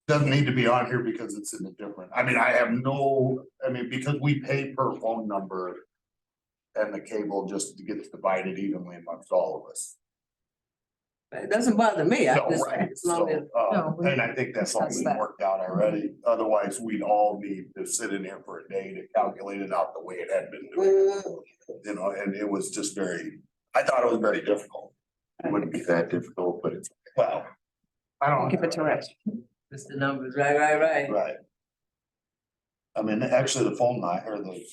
Doesn't need to be on here because it's in a different, I mean, because we pay per phone number. And the cable just gets divided evenly amongst all of us. It doesn't bother me, I No, just, right, as long as, so, No, we and I think that's all discussed been that. worked out already, otherwise we'd all need to sit in here for a day to calculate it out the way it had been doing. You know, and it was just I thought it was very difficult. it wouldn't be that difficult, but it's. Well, I don't. Give it to Rich. just the numbers, right. Right. I mean, actually, the phone line or the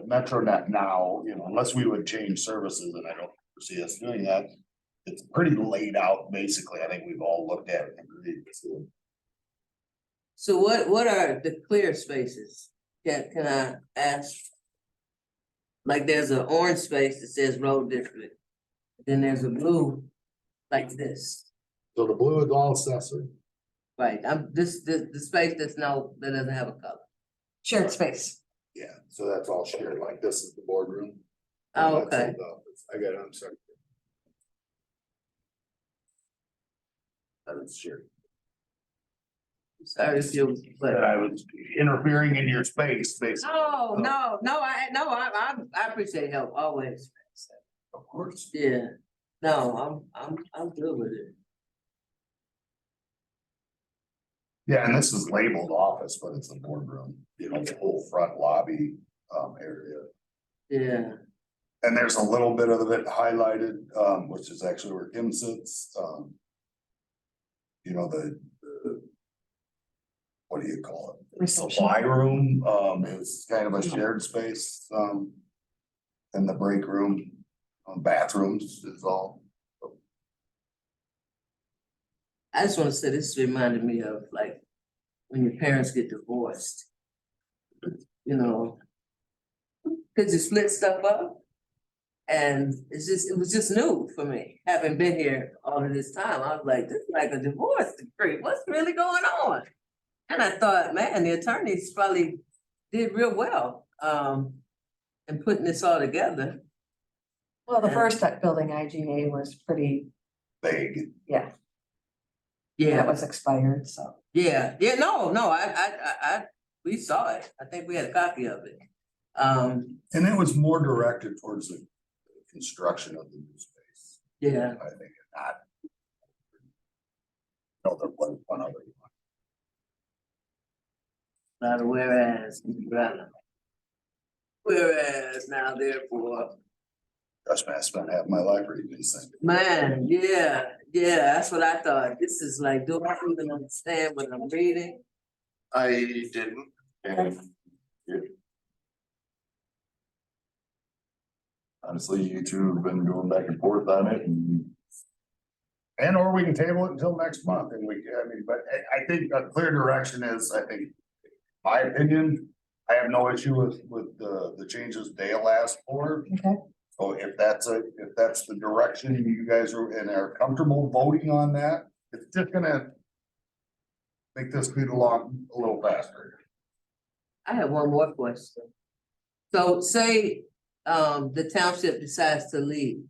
MetroNet now, you know, unless we would change services, and I don't foresee us doing that. It's pretty laid out, basically. I think we've all looked at it and agreed. So what are the clear spaces? Can I ask? Like there's an orange space that says road district, then there's a blue like this, So the blue is all assessor. right? The space that doesn't have a color. Shared space. Yeah, so that's all shared, like this is the boardroom. Oh, And that's okay. the office. I got it, I'm sorry. That is shared. Sorry if you, But but. I was interfering in your space, basically. Oh, no, I appreciate help always. Of course. Yeah, no, I'm good with it. Yeah, and this is labeled office, but it's a boardroom, you know, the whole front lobby area. Yeah, And there's a little bit of it highlighted, which is actually where Kim sits. You know, the what do you call it? Reception. Supply room, is kind of a shared space, and the break room, bathrooms is all. I just wanna say this reminded me of like when your parents get divorced. You know, cause you split stuff up. And it was just new for me, having been here all of this time. I was like, this is like a divorce decree. What's really going on? And I thought, man, the attorneys probably did real well, in putting this all together. Well, the first building IGA was pretty vague. that Yeah, was expired, so. yeah, no, we saw it. I think we had a copy of it. And it was more directed towards the construction of the new space, Yeah, I think, not. No, there was one other one. not a whereas, whereas now therefore, Trust me, I spent half my life reading these things. man, yeah, that's what I thought. This is like, do I even understand what I'm reading? I didn't, and honestly, you two have been going back and forth on it and or we can table it until next month and but I think a clear direction is, I think, my opinion, I have no issue with the changes Dale asked for. Okay. So if that's the direction you guys are comfortable voting on that, it's just gonna make this speed along a little faster. I have one more question. So say, the township decides to leave,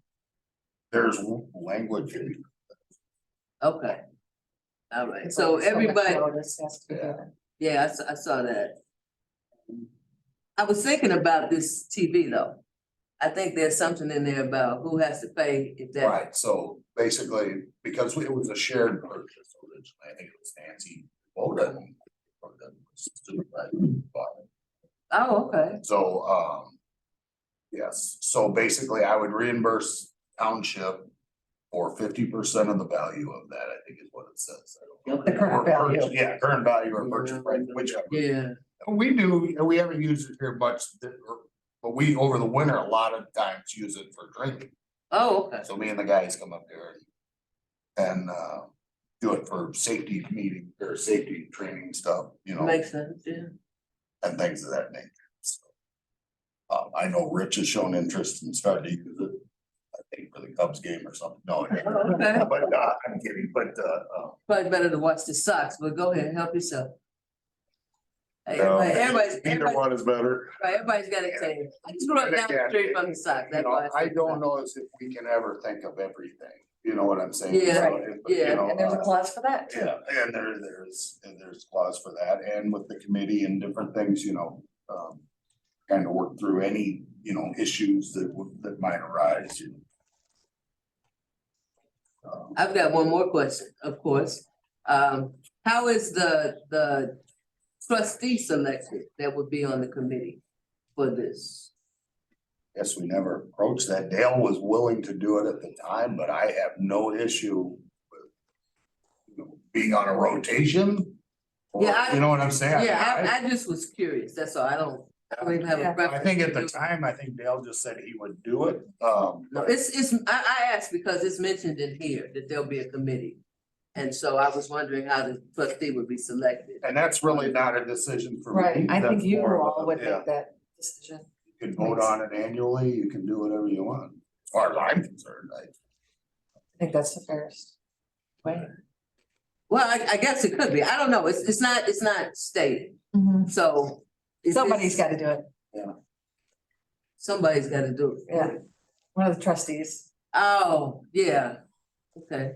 There's language. okay. All right, so everybody, Notice has to be given. yeah, I saw that. I was thinking about this TV though. I think there's something in there about who has to pay if that, Right, so basically, because it was a shared purchase originally, I think it was Nancy Bowden. oh, okay, So, yes, so basically I would reimburse township for 50% of the value of that, I think is what it says. I don't know. The current Or value. purchase- Yeah, current value or purchase price, whichever. yeah, We do, and we haven't used it here much, but we, over the winter, a lot of times use it for drinking. oh, okay, So me and the guys come up there and do it for safety meeting or safety training stuff, you know, makes sense, yeah. and things of that nature. So, I know Rich has shown interest in starting to use it, I think for the Cubs game or something. No, Okay. but I'm kidding, but Probably better to watch the Sox, but go ahead, help yourself. Hey, no, everybody's, either one is better. everybody's got a team. I just grew up down the street from the Sox, You that's know, why. I don't know as if we can ever think of everything, you know what I'm saying? Yeah, So, you yeah, know, And there's a clause for that too. yeah, and there's clause for that, and with the committee and different things, you know, kind of work through any, you know, issues that might arise. You know. I've got one more question, of course. How is the trustee selected that would be on the committee for this? Guess we never approached that. Dale was willing to do it at the time, but I have no issue with, you know, being on a rotation. Or, Yeah, you know what I'm saying? Yeah, I just was curious, that's all, I don't even have a Yeah. preference. I think at the time, I think Dale just said he would do it. No, I asked because it's mentioned in here that there'll be a committee. And so I was wondering how the trustee would be selected. And that's really not a decision for me. Right, I think That's you more of all a- would yeah. make that decision. You can vote on it annually, you can do whatever you want, as far as I'm concerned, I think that's the fairest way. Well, I guess it could be, I don't know, it's not stated, so. if Somebody's it's- gotta do it, Somebody's gotta do it. yeah. One of the trustees. Oh, yeah, okay.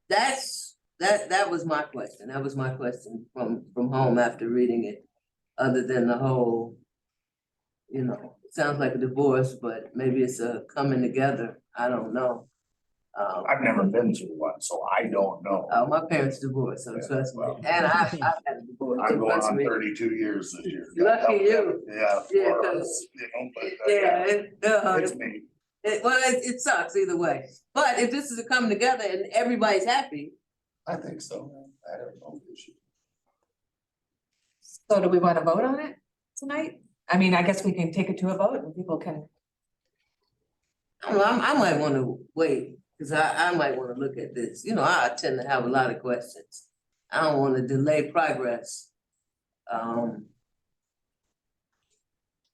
That was my question. That was my question from home after reading it. Other than the whole, you know, it sounds like a divorce, but maybe it's a coming together. I don't know. I've never been through one, so I don't know. My parents divorced, so Yeah, trust me. well. And I've had a divorce. so I'm going trust on me. 32 years this year. Lucky you. Yeah. Yeah, for 'cause- us, you know, but, Yeah, it's me. it sucks either way. But if this is a coming together and everybody's happy, I think so. I have no issue. So do we want to vote on it tonight? I mean, I guess we can take it to a vote and people can, I don't know, I might wanna wait, cause I might wanna look at this, you know, I tend to have a lot of questions. I don't wanna delay progress.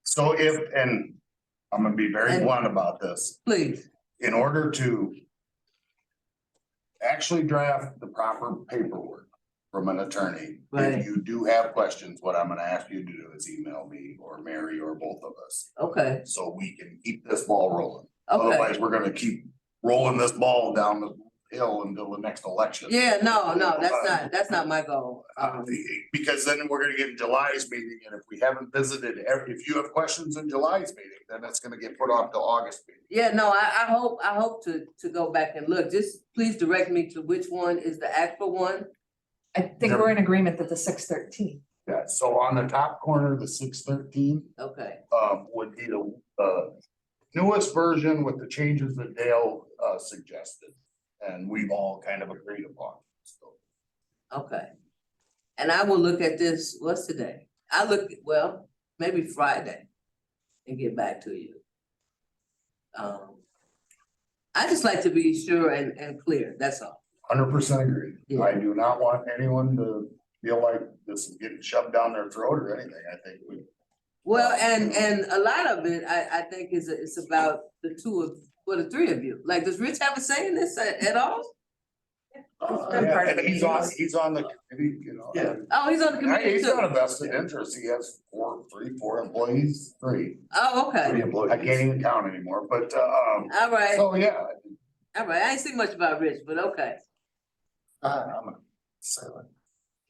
So and I'm gonna be very And- blunt about this. Please, In order to actually draft the proper paperwork from an attorney, Right. if you do have questions, what I'm gonna ask you to do is email me or Mary or both of us, okay, so we can keep this ball rolling. okay, Otherwise, we're gonna keep rolling this ball down the hill until the next election. Yeah, no, that's not my goal. Because then we're gonna get in July's meeting, and if we haven't visited, if you have questions in July's meeting, then it's gonna get put off to August meeting. Yeah, no, I hope to go back and look. Just please direct me to which one is the actual one. I think we're in agreement that the 613. Yeah, so on the top corner, the 613, Okay, would be the newest version with the changes that Dale suggested. And we've all kind of agreed upon, so. okay. And I will look at this, what's today? Well, maybe Friday and get back to you. I just like to be sure and clear, that's all. 100% agree. Yeah. I do not want anyone to feel like this is getting shoved down their throat or anything. I think we. Well, and a lot of it, I think it's about the three of you. Like, does Rich have a say in this at all? Yeah, and he's on the committee, you know. Yeah. Oh, he's on the committee He's got a too. vested interest. He has four employees, three. Oh, Three okay, employees. I can't even count anymore, but, all right, so yeah. all right. I ain't see much about Rich, but okay. I'm a silent.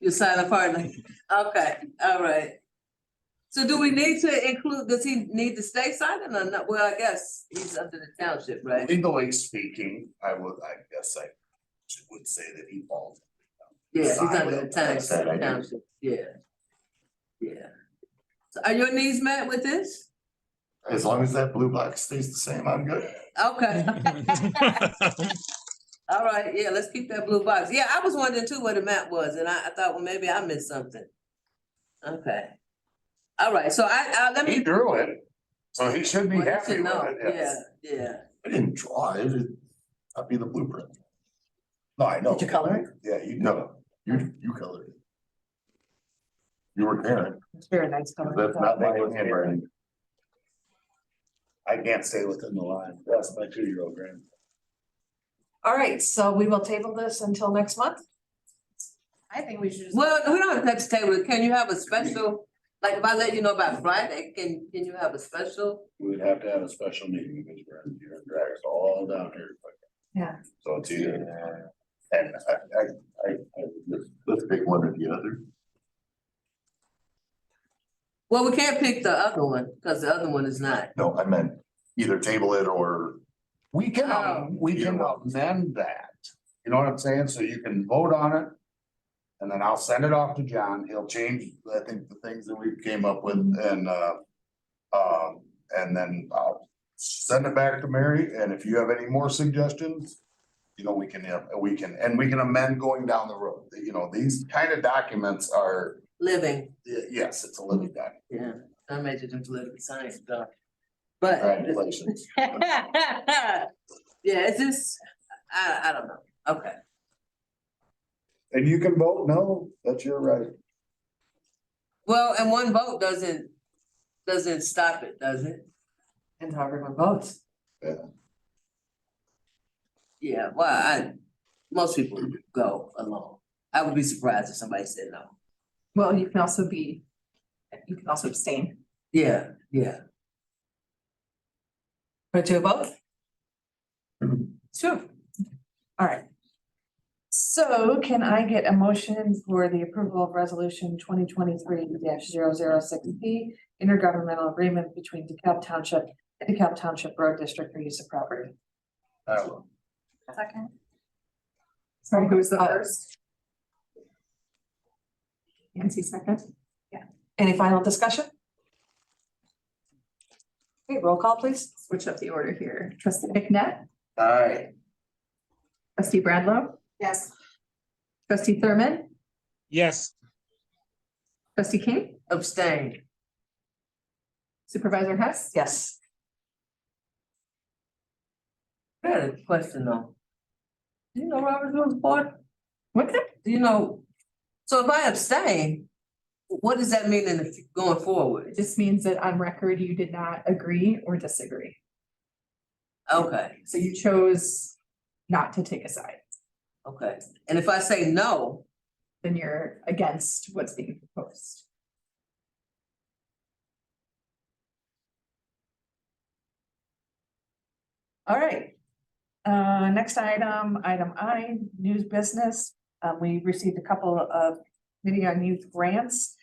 You're silent partner. Okay, all right. So do we need to include, does he need to stay silent or not? Well, I guess he's under the township, right? Legally speaking, I guess I would say that he falls. Yeah, he's under the Silent. Said I do. township, yeah. Yeah. So are your needs met with this? As long as that blue box stays the same, I'm good. Okay, all right, yeah, let's keep that blue box. Yeah, I was wondering too what the map was, and I thought, well, maybe I missed something. Okay. All right, so let He me. drew it, so he should be Well, you happy should with know. it. Yeah, yeah. I didn't draw it, I'd be the blueprint. No, I know. Did you color it? Yeah, you colored it. You were there, It's very nice color. that's not my handwriting. I can't stay within the line, that's my 2-year-old grandson. All right, so we will table this until next month. I think we should just. Well, we don't have to touch the table. Can you have a special, like if I let you know about Friday, can you have a special? We would have to have a special meeting because we're gonna drag us all down here. Yeah. So it's either, and let's pick one or the other. Well, we can't pick the other one, because the other one is not. No, I meant either table it or. We can, Oh. amend that, you know what I'm saying, so you can vote on it. And then I'll send it off to John, he'll change, I think, the things that we came up with and then I'll send it back to Mary, and if you have any more suggestions. You know, we can amend going down the road, you know, these kind of documents are, Living, yes, it's a living document. yeah, I majored in political science, though. But. Congratulations. Yeah, it's just, I don't know, okay. And you can vote no, that's your right. Well, and one vote doesn't stop it, does it? And how everyone votes. Yeah, well, most people go alone. I would be surprised if somebody said no. Well, you can also abstain. Yeah, yeah. Put it to a vote? Sure. All right. So can I get a motion for the approval of resolution 2023-006P, intergovernmental agreement between DeKalb Township and DeKalb Township Road District for use of property? Second. Sorry, who was the first? Nancy second. Any final discussion? Okay, roll call, please. Switch up the order here. Trustee McNett, Alright. trustee Bradlow, Yes. trustee Thurman, Yes, trustee King, Abstain. supervisor Hess. Yes. I had a question though. Do you know Robert's Rules of Order? What's it? Do you know? So if I abstain, what does that mean going forward? It just means that on record, you did not agree or disagree. Okay, So you chose not to take a side. okay. And if I say no, Then you're against what's being proposed. All right. Next item, item I, news business. We received a couple of Committee on Youth grants.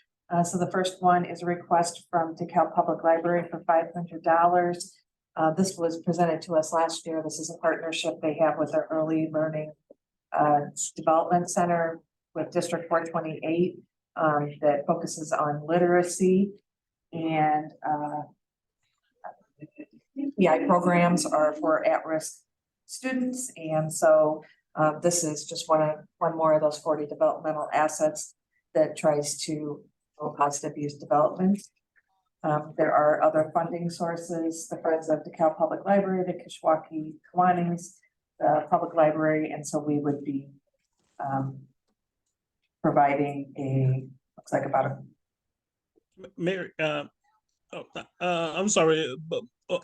So the first one is a request from DeKalb Public Library for $500. This was presented to us last year. This is a partnership they have with their Early Learning Development Center with District 428 that focuses on literacy and PI programs are for at-risk students. And so this is just one more of those 40 developmental assets that tries to promote positive youth development. There are other funding sources, the Friends of DeKalb Public Library, the Kishwaukee Kiwanis, the Public Library, and so we would be providing looks like about a. Mary, I'm sorry, but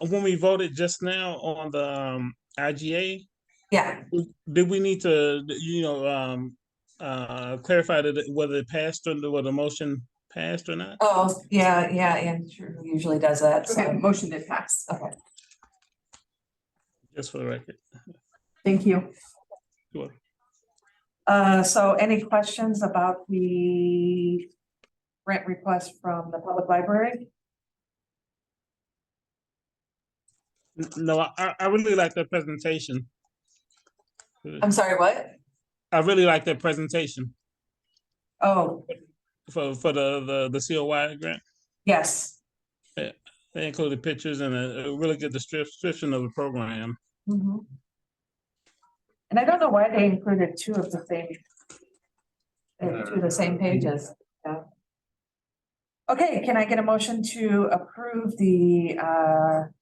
when we voted just now on the IGA, Yeah, did we need to, clarify that whether it passed or whether the motion passed or not? oh, yeah, and usually does that, so. Okay, motion did pass. Okay, Just for the record. Thank you. Sure. so any questions about the grant request from the public library? No, I really like the presentation. I'm sorry, what? I really like that presentation Oh, for the COY grant. yes. They included pictures and a really good description of the program. Mhm. And I don't know why they included two of the same pages. Yeah. Okay, can I get a motion to approve the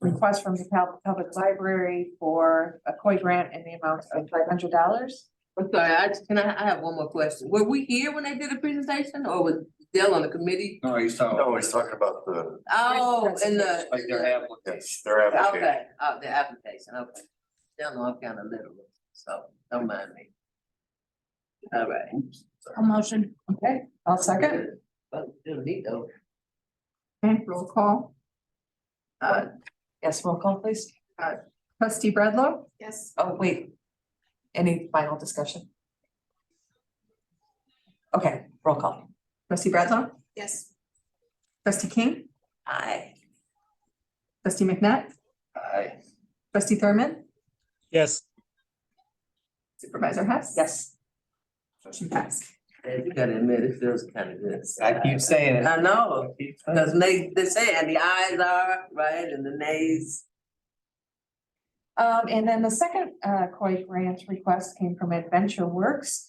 request from the DeKalb Public Library for a COI grant in the amount of $500? I'm sorry, I have one more question. Were we here when they did the presentation or was Dell on the committee? No, he's talking about the, Oh, in the, like their application, their application. okay, the application, okay. Dell, know I'm kind of literal, so don't mind me. All right. A motion. Okay, I'll second. But still need those. Okay, roll call. Yes, roll call, please. Trustee Bredlow, Yes. Oh, wait. Any final discussion? Okay, roll call. trustee Bredlow, Yes. trustee King, Aye. trustee McNutt, Aye. trustee Thurman, Yes. supervisor Hess. Yes. Motion passed. Yeah, you gotta admit, it feels kind of good. I keep saying it. I know, because they say, and the ayes are, right, and the nays. And then the second COI grant request came from Adventure Works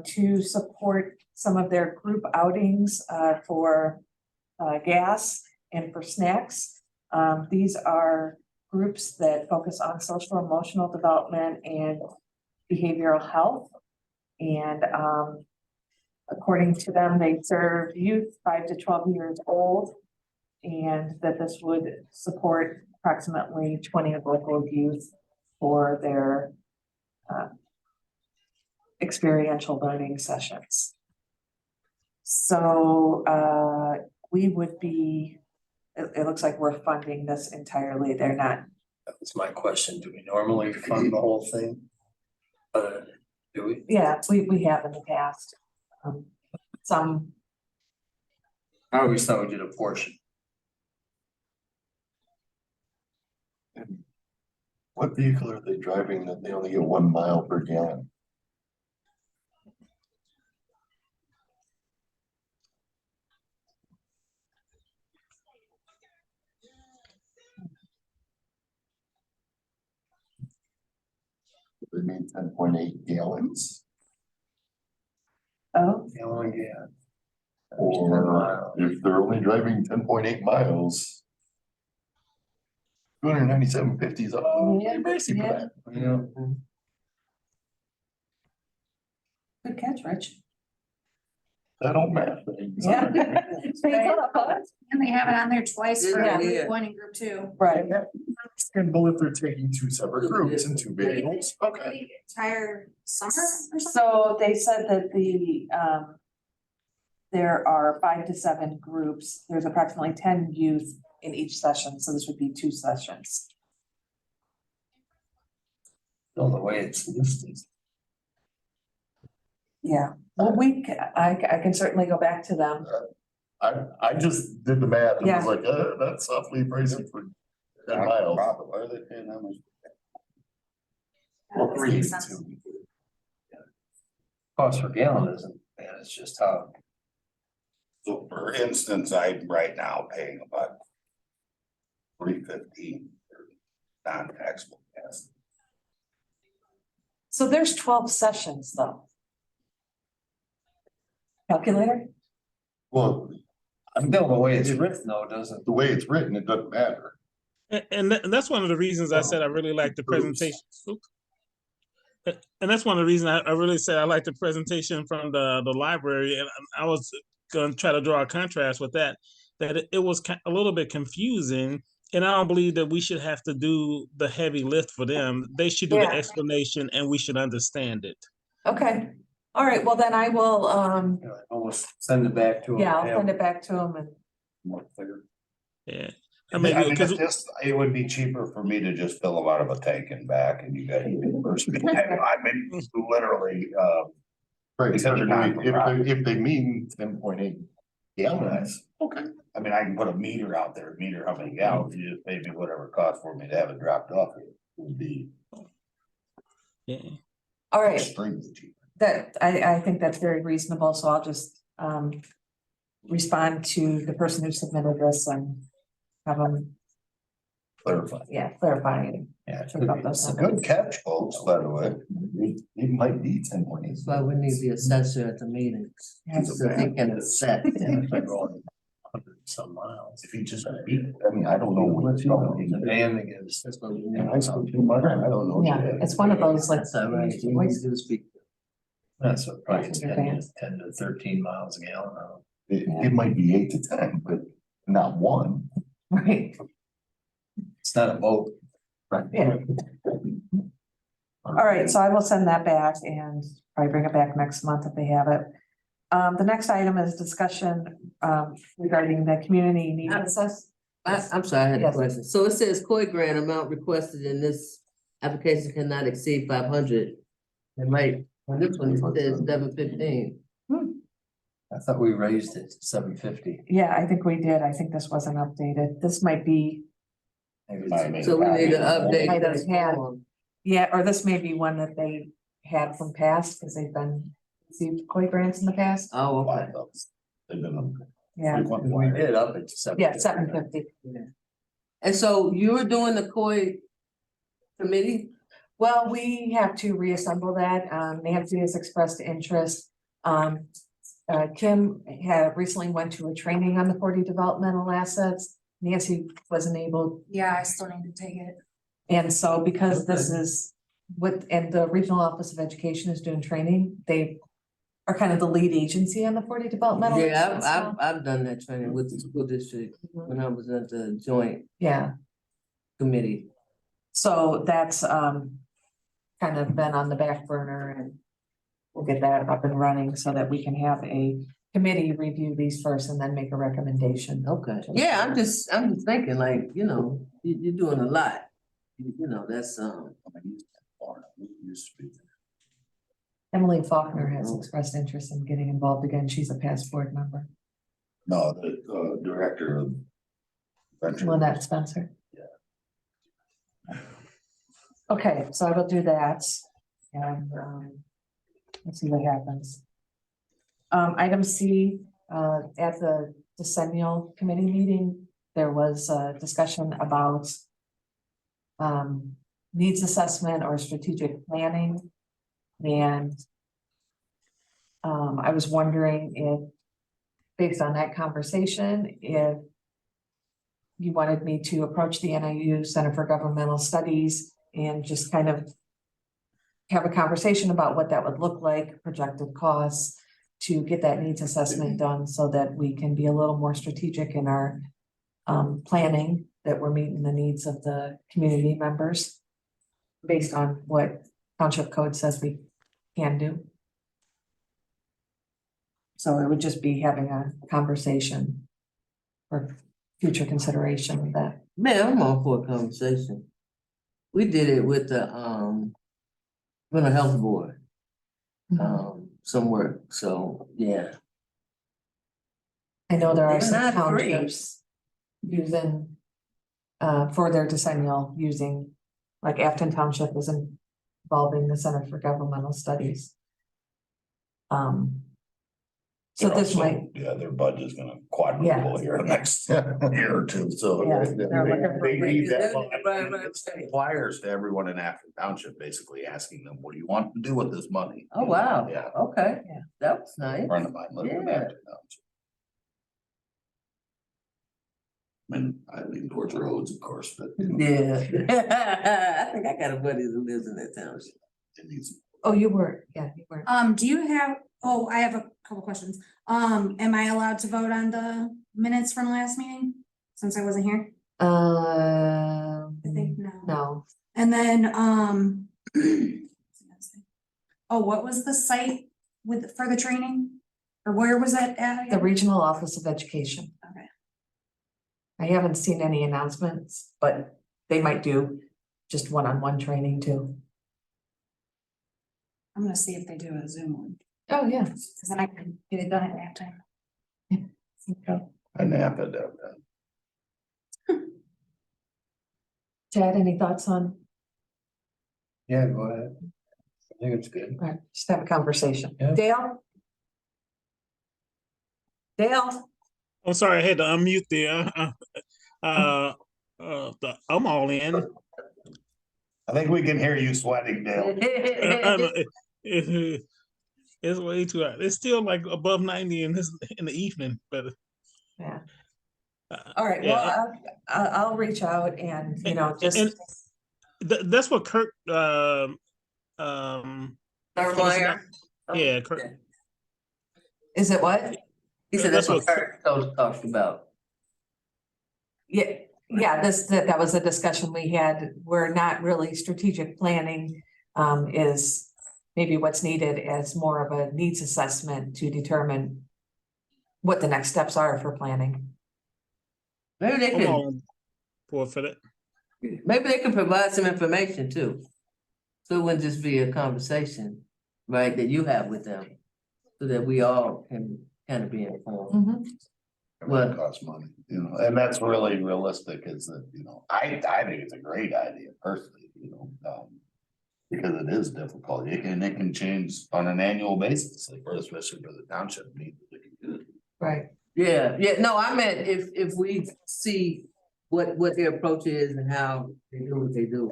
to support some of their group outings for gas and for snacks. These are groups that focus on social emotional development and behavioral health. And according to them, they serve youth 5 to 12 years old, and that this would support approximately 20 of local youth for their experiential learning sessions. So we would be, it looks like we're funding this entirely. They're not. That was my question. Do we normally fund the whole thing? Do we? Yeah, we have in the past. Some. I always thought we did a portion. What vehicle are they driving that they only get 1 mile per gallon? They need 10.8 gallons. Oh, Yeah. Or if they're only driving 10.8 miles. 297.50 is Yeah, mercy for yeah. that. Yeah. good catch, Rich. That don't matter. Yeah. And they have it on there twice for Yeah, group yeah. 1 and group 2. Right. Understandable if they're taking 2 separate groups and 2 vehicles, okay. Entire summer or something? So they said that there are 5 to 7 groups. There's approximately 10 youth in each session, so this would be 2 sessions. Still the way it's listed. Yeah, well, I can certainly go back to them. I just did the math and Yeah. was like, that's awfully pricey for 10 miles. Why are they paying that much? Well, 3 Makes sense.2. Cost per gallon isn't, bad, it's just how, So for instance, I'm right now paying about $3.15 for non-taxable gas. So there's 12 sessions though. Calculator? Well, still the way it's written though, doesn't. the way it's written, it doesn't matter. And that's one of the reasons I said I really like the presentation. Oops. And that's one of the reasons I really said I like the presentation from the library, and I was going to try to draw a contrast with that it was a little bit confusing, and I don't believe that we should have to do the heavy lift for them. They should do Yeah. the explanation, and we should understand it. Okay, all right, well then I will, Almost send it back to them. yeah, I'll send it back to them and, More clear. Yeah, I mean, it would be cheaper for me to just fill them out of a tank and back and you guys reimburse me. I mean, literally, Right, Except if they're not- if they mean 10.8 gallons, okay. I mean, I can put a meter out there, meter how many gallons, you just pay me whatever it costs for me to have it dropped off. It would be yeah. all right, extremely cheap. that, I think that's very reasonable, so I'll just, respond to the person who submitted this and have them, Clarify. clarify it. Yeah, Check out those it's a good catch, folks, by the way. it might be 10.8. That's why we need the assessor at the meetings, so he can assess. Some miles. If he just beat, I mean, I don't know what's going The on. banding is. That's what we In need. high school, too much, I don't know. Yeah, it's one of those like. That's all right. You need to do speak. That's what probably That's 10 to 13 miles a gallon. It might be 8 to 10, but not one. Right, It's not a boat. yeah, all right, so I will send that back and probably bring it back next month if they have it. The next item is discussion, regarding the community need assessment. I'm sorry, I had a Yes. question. So it says COI grant amount requested in this application cannot exceed 500. It might, on this one, it says 715. I thought we raised it to 750. Yeah, I think we did. I think this wasn't updated. This might be, Maybe Might it's- make So we need to update Might have this had- form. yeah, or this may be one that they had from past, because they've been received COI grants in the past. Oh, okay. Five of us. They've been. Yeah, We did up it to 750. yeah, 750. And so you're doing the COI committee? Well, we have to reassemble that. Nancy has expressed interest. Kim had recently went to a training on the 40 developmental assets. Nancy wasn't able, Yeah, I still need to take it. and so because this is what, and the Regional Office of Education is doing training, they are kind of the lead agency on the 40 developmental. Yeah, assets now. I've done that training with the school district when I was at the joint Yeah, committee. so that's kind of been on the back burner, and we'll get that up and running so that we can have a committee review these first and then make a recommendation. Okay, yeah, I'm just thinking like, you're doing a lot. You know, that's, Emily Faulkner has expressed interest in getting involved again. She's a past board member. No, the director of. Venture. Lynette Spencer. Yeah. Okay, so I will do that. And let's see what happens. Item C, at the decennial committee meeting, there was a discussion about needs assessment or strategic planning. And I was wondering if, based on that conversation, if you wanted me to approach the NIU Center for Governmental Studies and just kind of have a conversation about what that would look like, projected costs, to get that needs assessment done so that we can be a little more strategic in our planning, that we're meeting the needs of the community members based on what township code says we can do. So it would just be having a conversation for future consideration of that. man, I'm all for a conversation. We did it with the, mental health board, Mhm. somewhere, so, yeah. I know there are They're some not free. townships using, for their decennial, using, like Afton Township is involving the Center for Governmental Studies. So They're this also- might, Yeah, their budget's gonna quadruple here the next year or two, so. Yeah, they- they're looking for- They need that. Right, right. It's flyers to everyone in Afton Township, basically asking them, what do you want to do with this money? Oh, wow, Yeah. okay, Yeah. that was A nice. friend of mine lives in Yeah. Afton Township. And I lean towards roads, of course, but. you know, Yeah. I think I got a buddy who lives in that township. it needs- oh, you were, yeah, you were. Do you have, oh, I have a couple questions. Am I allowed to vote on the minutes from last meeting? Since I wasn't here? I think no. No, And then, oh, what was the site with, for the training? Or where was that at? the again? Regional Office of Education. Okay. I haven't seen any announcements, but they might do just one-on-one training too. I'm gonna see if they do a Zoom one, Oh, yeah. cause then I can get it done at that time. I nap at that. Chad, any thoughts on, Yeah, go ahead. I think it's good. right, just have a conversation. Yeah. Dale? Dale? I'm sorry, I had to unmute there. I'm all in. I think we can hear you sweating, Dale. It's way too hot. It's still like above 90 in the evening, but Yeah. uh, All right, yeah, well, I'll reach out and, you know, just, and that's what Kirk Thurmeyer? yeah, Kirk. is it what? He said That's that's what what- Kurt talked about. Yeah, that was a discussion we had. We're not really strategic planning, is maybe what's needed as more of a needs assessment to determine what the next steps are for planning. Maybe they I'm could, all on board for that. maybe they could provide some information too. So it wouldn't just be a conversation, right, that you have with them, so that we all can kind of be informed. Mhm. It would cost money, you know, and that's really realistic is that, you know, I think it's a great idea personally, you know, because it is difficult and it can change on an annual basis, like especially for the township needs. Right, Yeah, no, I meant if we see what their approach is and how they do what they do,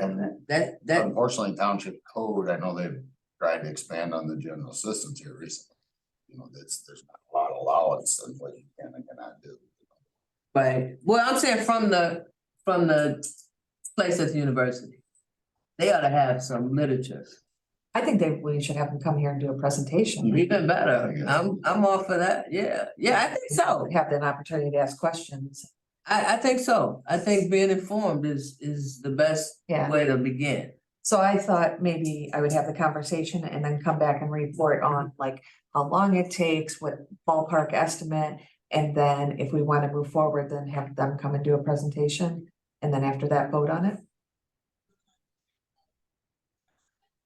that, Unfortunately, township code, I know they've tried to expand on the general assistance here recently. You know, there's not a lot of allowance and what you can and cannot do. right, well, I'm saying from the place at the university. They ought to have some literature, I think we should have them come here and do a presentation. even better, I'm all for that, yeah, I think so. Have an opportunity to ask questions. I think so, I think being informed is the best Yeah. way to begin. So I thought maybe I would have the conversation and then come back and report on like how long it takes, what ballpark estimate. And then if we want to move forward, then have them come and do a presentation. And then after that, vote on it.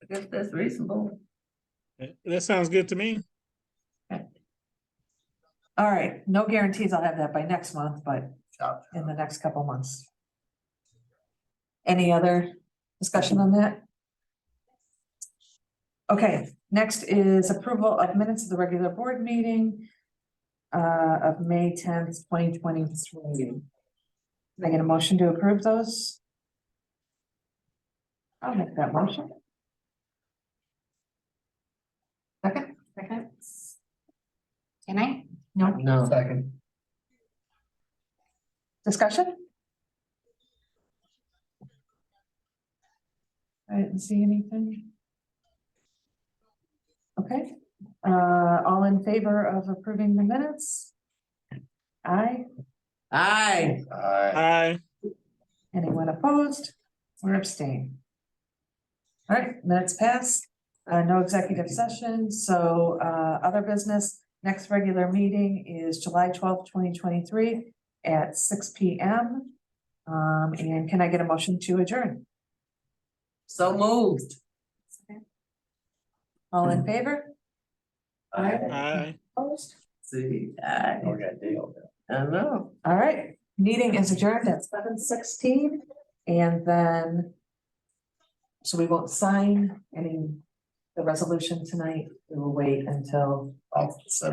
I guess that's reasonable. That sounds good to me. All right, no guarantees I'll have that by next month, but Yeah. in the next couple months. Any other discussion on that? Okay, next is approval of minutes of the regular board meeting of May 10th, 2023. Can I get a motion to approve those? I'll make that motion. Second? Can I? No No, Second. discussion? I didn't see anything. Okay, all in favor of approving the minutes? Aye. aye, Aye. Anyone opposed or abstain? All right, minutes passed, no executive session, so other business, next regular meeting is July 12th, 2023 at 6 p.m. And can I get a motion to adjourn? so moved. All in favor? Aye. Opposed? See, We got Dale. I know. All right, meeting is adjourned at 7:16, and then. So we won't sign the resolution tonight, we will wait until I'll send